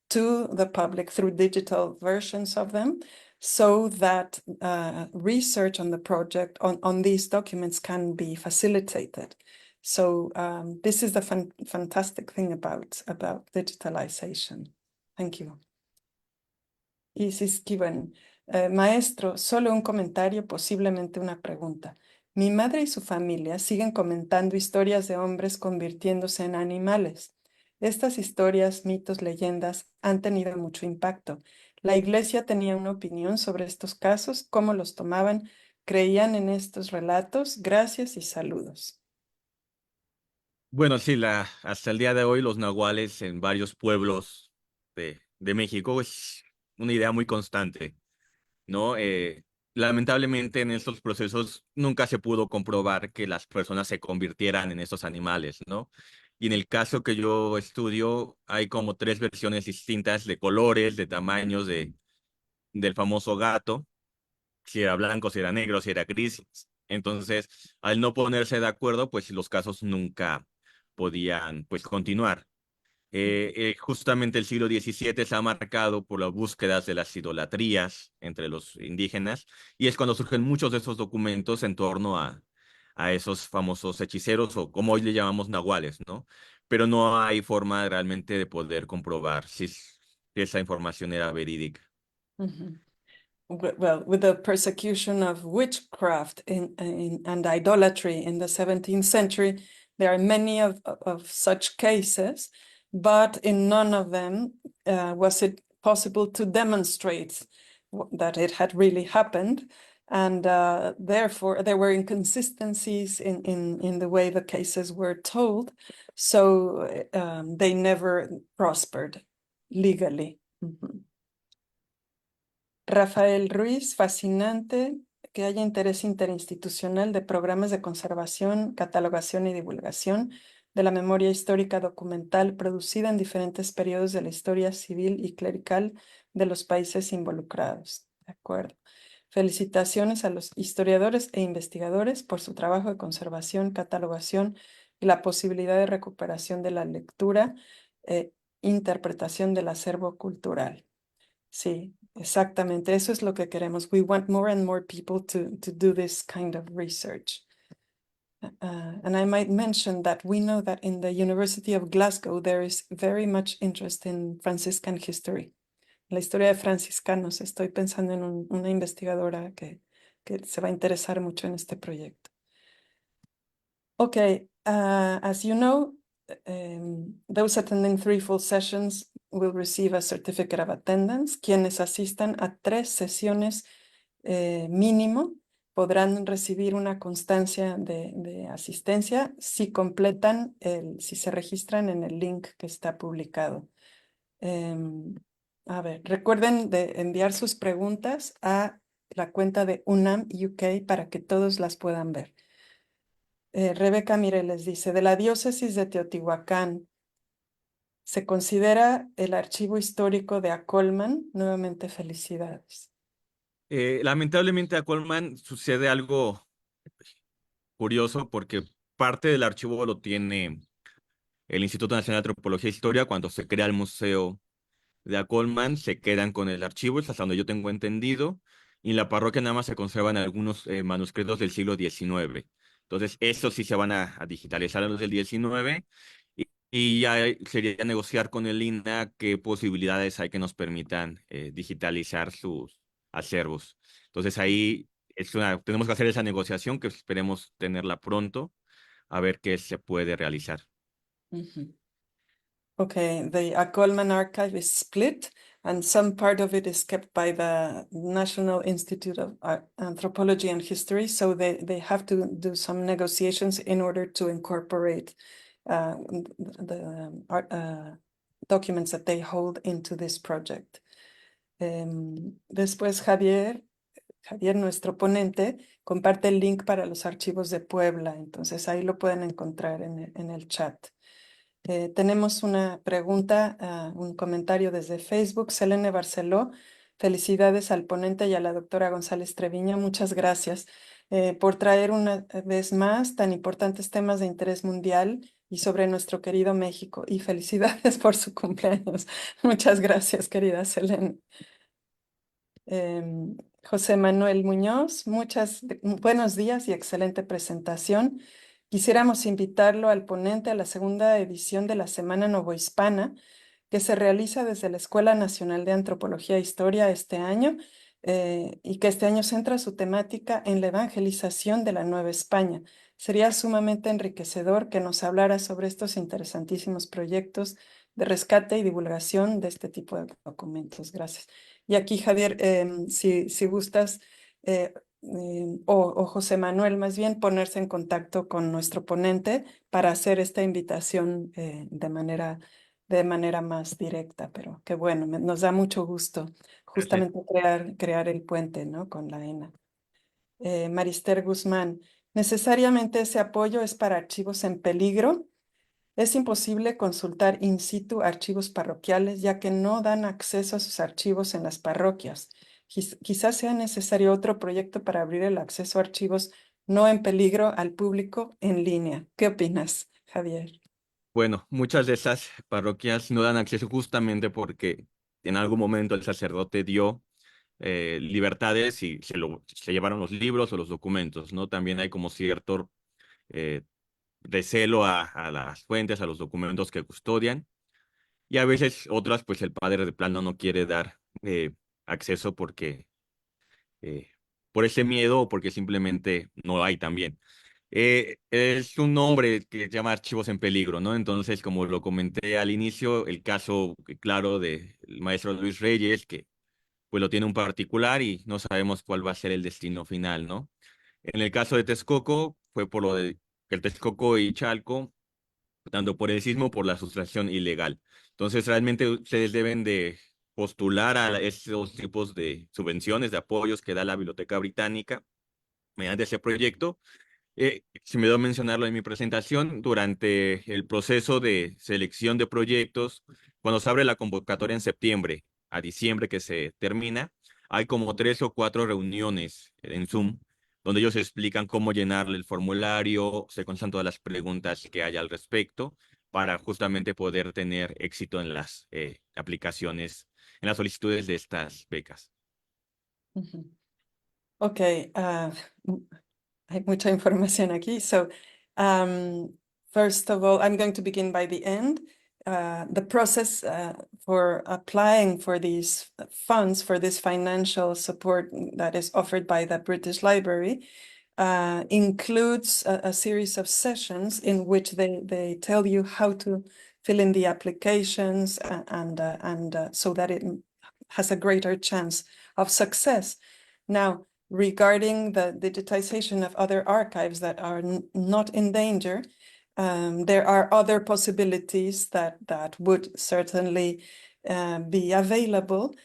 to the public through digital versions of them, so that research on the project on these documents can be facilitated. So this is the fantastic thing about digitalization. Thank you. Isis Kiven. Maestro, solo un comentario, posiblemente una pregunta. Mi madre y su familia siguen comentando historias de hombres convirtiéndose en animales. Estas historias, mitos, leyendas han tenido mucho impacto. ¿La iglesia tenía una opinión sobre estos casos? ¿Cómo los tomaban? ¿Creían en estos relatos? Gracias y saludos. Bueno, sí, hasta el día de hoy los nahuales en varios pueblos de México es una idea muy constante, ¿no? Lamentablemente en estos procesos nunca se pudo comprobar que las personas se convirtieran en estos animales, ¿no? Y en el caso que yo estudio, hay como 3 versiones distintas de colores, de tamaños del famoso gato, si era blanco, si era negro, si era gris. Entonces, al no ponerse de acuerdo, pues los casos nunca podían, pues, continuar. Justamente el siglo XVII se ha marcado por las búsquedas de las idolatrías entre los indígenas y es cuando surgen muchos de esos documentos en torno a esos famosos hechiceros o como hoy le llamamos nahuales, ¿no? Pero no hay forma realmente de poder comprobar si esa información era verídica. Mm-hmm. Well, with the persecution of witchcraft and idolatry in the 17th century, there are many of such cases, but in none of them was it possible to demonstrate that it had really happened. And therefore, there were inconsistencies in the way the cases were told. So they never prospered legally. Rafael Ruiz, fascinante que haya interés interinstitucional de programas de conservación, catalogación y divulgación de la memoria histórica documental producida en diferentes periodos de la historia civil y clerical de los países involucrados. De acuerdo. Felicitaciones a los historiadores e investigadores por su trabajo de conservación, catalogación y la posibilidad de recuperación de la lectura e interpretación del acervo cultural. Sí, exactamente. Eso es lo que queremos. We want more and more people to do this kind of research. And I might mention that we know that in the University of Glasgow, there is very much interest in Franciscan history. La historia de franciscanos. Estoy pensando en una investigadora que se va a interesar mucho en este proyecto. Okay, as you know, those attending 3 full sessions will receive a certificate of attendance. Quienes asistan a 3 sesiones mínimo podrán recibir una constancia de asistencia si completan, si se registran en el link que está publicado. A ver, recuerden de enviar sus preguntas a la cuenta de UNAM UK para que todos las puedan ver. Rebeca Mireles dice, de la diócesis de Teotihuacán, ¿se considera el archivo histórico de Acolman? Nuevamente felicidades. Lamentablemente a Colman sucede algo curioso porque parte del archivo lo tiene el Instituto Nacional de Antropología e Historia. Cuando se crea el Museo de Acolman, se quedan con el archivo, es hasta donde yo tengo entendido, y en la parroquia nada más se conservan algunos manuscritos del siglo XIX. Entonces, estos sí se van a digitalizar a los del XIX, y ya sería negociar con el INAH qué posibilidades hay que nos permitan digitalizar sus acervos. Entonces, ahí tenemos que hacer esa negociación, que esperemos tenerla pronto, a ver qué se puede realizar. Okay, the Acolman archive is split, and some part of it is kept by the National Institute of Anthropology and History, so they have to do some negotiations in order to incorporate the documents that they hold into this project. Después Javier, nuestro ponente, comparte el link para los archivos de Puebla, entonces ahí lo pueden encontrar en el chat. Tenemos una pregunta, un comentario desde Facebook. Selene Barceló, felicidades al ponente y a la doctora González Treviño. Muchas gracias por traer una vez más tan importantes temas de interés mundial y sobre nuestro querido México. Y felicidades por su cumpleaños. Muchas gracias, querida Selene. José Manuel Muñoz, buenos días y excelente presentación. Quisiéramos invitarlo al ponente a la segunda edición de la Semana Novohispana, que se realiza desde la Escuela Nacional de Antropología e Historia este año, y que este año centra su temática en la evangelización de la Nueva España. Sería sumamente enriquecedor que nos hablara sobre estos interesantísimos proyectos de rescate y divulgación de este tipo de documentos. Gracias. Y aquí, Javier, si gustas, o José Manuel más bien, ponerse en contacto con nuestro ponente para hacer esta invitación de manera más directa, pero qué bueno, nos da mucho gusto justamente crear el puente, ¿no? Con la ENA. Marister Guzmán, ¿necesariamente ese apoyo es para archivos en peligro? Es imposible consultar in situ archivos parroquiales ya que no dan acceso a sus archivos en las parroquias. Quizás sea necesario otro proyecto para abrir el acceso a archivos no en peligro al público en línea. ¿Qué opinas, Javier? Bueno, muchas de esas parroquias no dan acceso justamente porque en algún momento el sacerdote dio libertades y se llevaron los libros o los documentos, ¿no? También hay como cierto recelo a las fuentes, a los documentos que custodian, y a veces otras, pues el padre de plano no quiere dar acceso porque por ese miedo o porque simplemente no hay también. Es un nombre que se llama archivos en peligro, ¿no? Entonces, como lo comenté al inicio, el caso claro de el maestro Luis Reyes, que pues lo tiene un particular y no sabemos cuál va a ser el destino final, ¿no? En el caso de Texcoco, fue por lo de el Texcoco y Chalco, tanto por el sismo por la sustracción ilegal. Entonces, realmente ustedes deben de postular a esos tipos de subvenciones, de apoyos que da la Biblioteca Británica mediante ese proyecto. Si me debo mencionarlo en mi presentación, durante el proceso de selección de proyectos, cuando se abre la convocatoria en septiembre a diciembre que se termina, hay como 3 o 4 reuniones en Zoom donde ellos explican cómo llenarle el formulario, se contestan todas las preguntas que haya al respecto para justamente poder tener éxito en las aplicaciones, en las solicitudes de estas becas. Ujú. Okay, hay mucha información aquí. So, first of all, I'm going to begin by the end. The process for applying for these funds, for this financial support that is offered by the British Library, includes a series of sessions in which they tell you how to fill in the applications and so that it has a greater chance of success. Now, regarding the digitization of other archives that are not in danger, there are other possibilities that would certainly be available,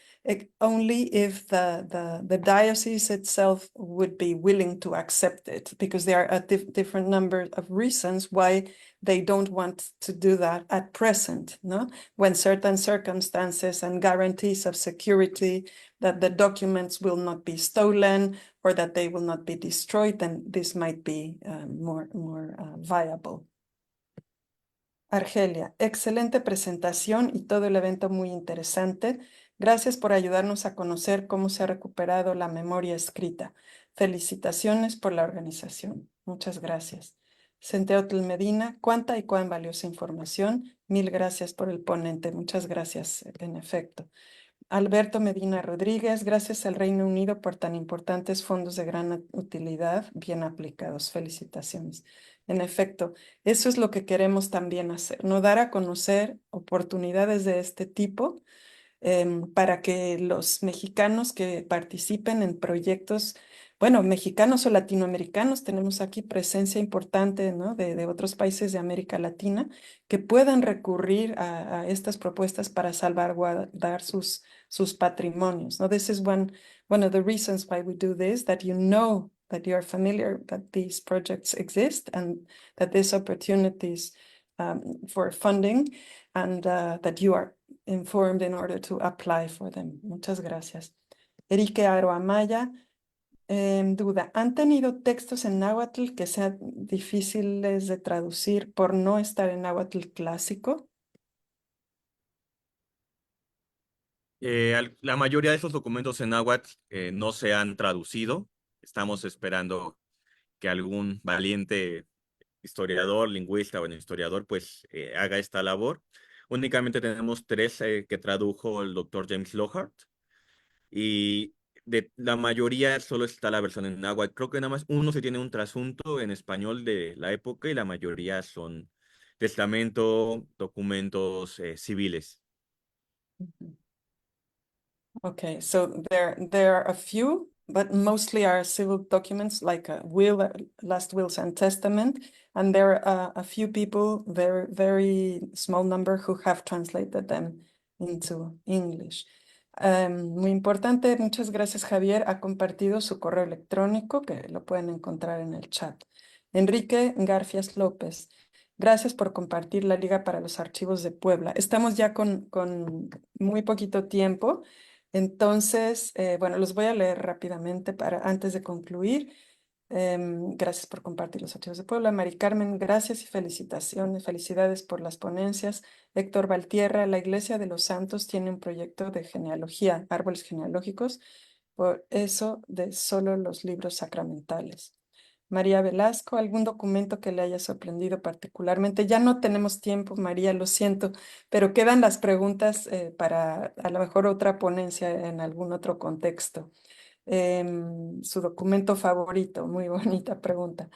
only if the diocese itself would be willing to accept it, because there are a different number of reasons why they don't want to do that at present, no? When certain circumstances and guarantees of security that the documents will not be stolen or that they will not be destroyed, then this might be more viable. Argelia, excelente presentación y todo el evento muy interesante. Gracias por ayudarnos a conocer cómo se ha recuperado la memoria escrita. Felicitaciones por la organización. Muchas gracias. Centeotl Medina, cuánta y cuán valiosa información. Mil gracias por el ponente. Muchas gracias, en efecto. Alberto Medina Rodríguez, gracias al Reino Unido por tan importantes fondos de gran utilidad, bien aplicados. Felicitaciones. En efecto, eso es lo que queremos también hacer, no dar a conocer oportunidades de este tipo para que los mexicanos que participen en proyectos, bueno, mexicanos o latinoamericanos, tenemos aquí presencia importante, ¿no? de otros países de América Latina, que puedan recurrir a estas propuestas para salvaguardar sus patrimonios, ¿no? This is one of the reasons why we do this, that you know that you are familiar that these projects exist and that these opportunities for funding and that you are informed in order to apply for them. Muchas gracias. Enrique Aro Amaya, duda, ¿han tenido textos en náhuatl que sean difíciles de traducir por no estar en náhuatl clásico? La mayoría de esos documentos en náhuatl no se han traducido. Estamos esperando que algún valiente historiador, lingüista o historiador pues haga esta labor. Únicamente tenemos 3 que tradujo el doctor James Lohart y de la mayoría solo está la versión en náhuatl. Creo que nada más uno se tiene un trasunto en español de la época y la mayoría son testamento, documentos civiles. Okay, so there are a few, but mostly are civil documents like a will, last wills and testament, and there are a few people, very small number, who have translated them into English. Muy importante, muchas gracias Javier, ha compartido su correo electrónico que lo pueden encontrar en el chat. Enrique Garfias López, gracias por compartir la Liga para los Archivos de Puebla. Estamos ya con muy poquito tiempo. Entonces, bueno, los voy a leer rápidamente antes de concluir. Gracias por compartir los archivos de Puebla. Mari Carmen, gracias y felicitaciones. Felicidades por las ponencias. Héctor Valtierra, la Iglesia de los Santos tiene un proyecto de genealogía, árboles genealógicos, por eso de solo los libros sacramentales. María Velasco, ¿algún documento que le haya sorprendido particularmente? Ya no tenemos tiempo, María, lo siento, pero quedan las preguntas para a lo mejor otra ponencia en algún otro contexto. Su documento favorito, muy bonita pregunta.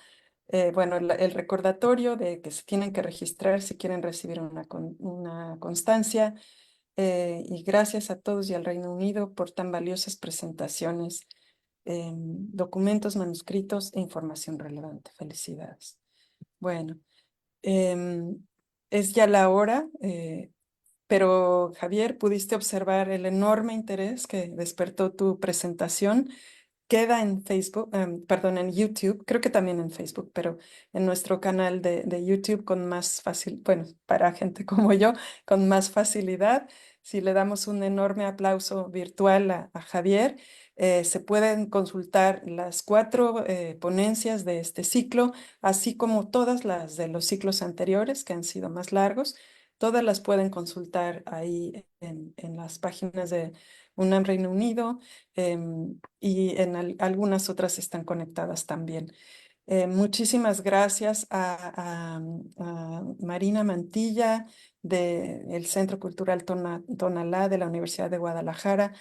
Bueno, el recordatorio de que se tienen que registrar si quieren recibir una constancia. y gracias a todos y al Reino Unido por tan valiosas presentaciones, documentos, manuscritos e información relevante. Felicidades. Bueno, es ya la hora, pero Javier, pudiste observar el enorme interés que despertó tu presentación. Queda en Facebook, perdón, en YouTube, creo que también en Facebook, pero en nuestro canal de YouTube con más fácil, bueno, para gente como yo, con más facilidad. Si le damos un enorme aplauso virtual a Javier, se pueden consultar las 4 ponencias de este ciclo, así como todas las de los ciclos anteriores que han sido más largos. Todas las pueden consultar ahí en las páginas de UNAM Reino Unido, y en algunas otras están conectadas también. Muchísimas gracias a Marina Mantilla del Centro Cultural Tonalá de la Universidad de Guadalajara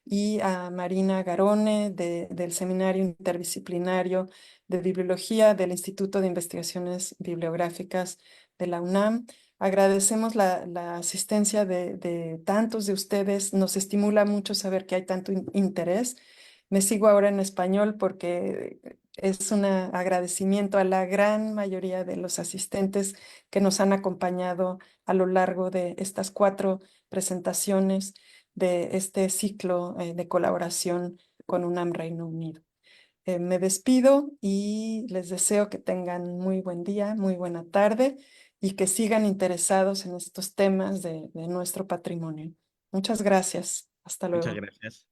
y a Marina Garone del Seminario Interdisciplinario de Bibliología del Instituto de Investigaciones Bibliográficas de la UNAM. Agradecemos la asistencia de tantos de ustedes. Nos estimula mucho saber que hay tanto interés. Me sigo ahora en español porque es un agradecimiento a la gran mayoría de los asistentes que nos han acompañado a lo largo de estas 4 presentaciones de este ciclo de colaboración con UNAM Reino Unido. Me despido y les deseo que tengan muy buen día, muy buena tarde y que sigan interesados en estos temas de nuestro patrimonio. Muchas gracias. Hasta Muchas luego. gracias.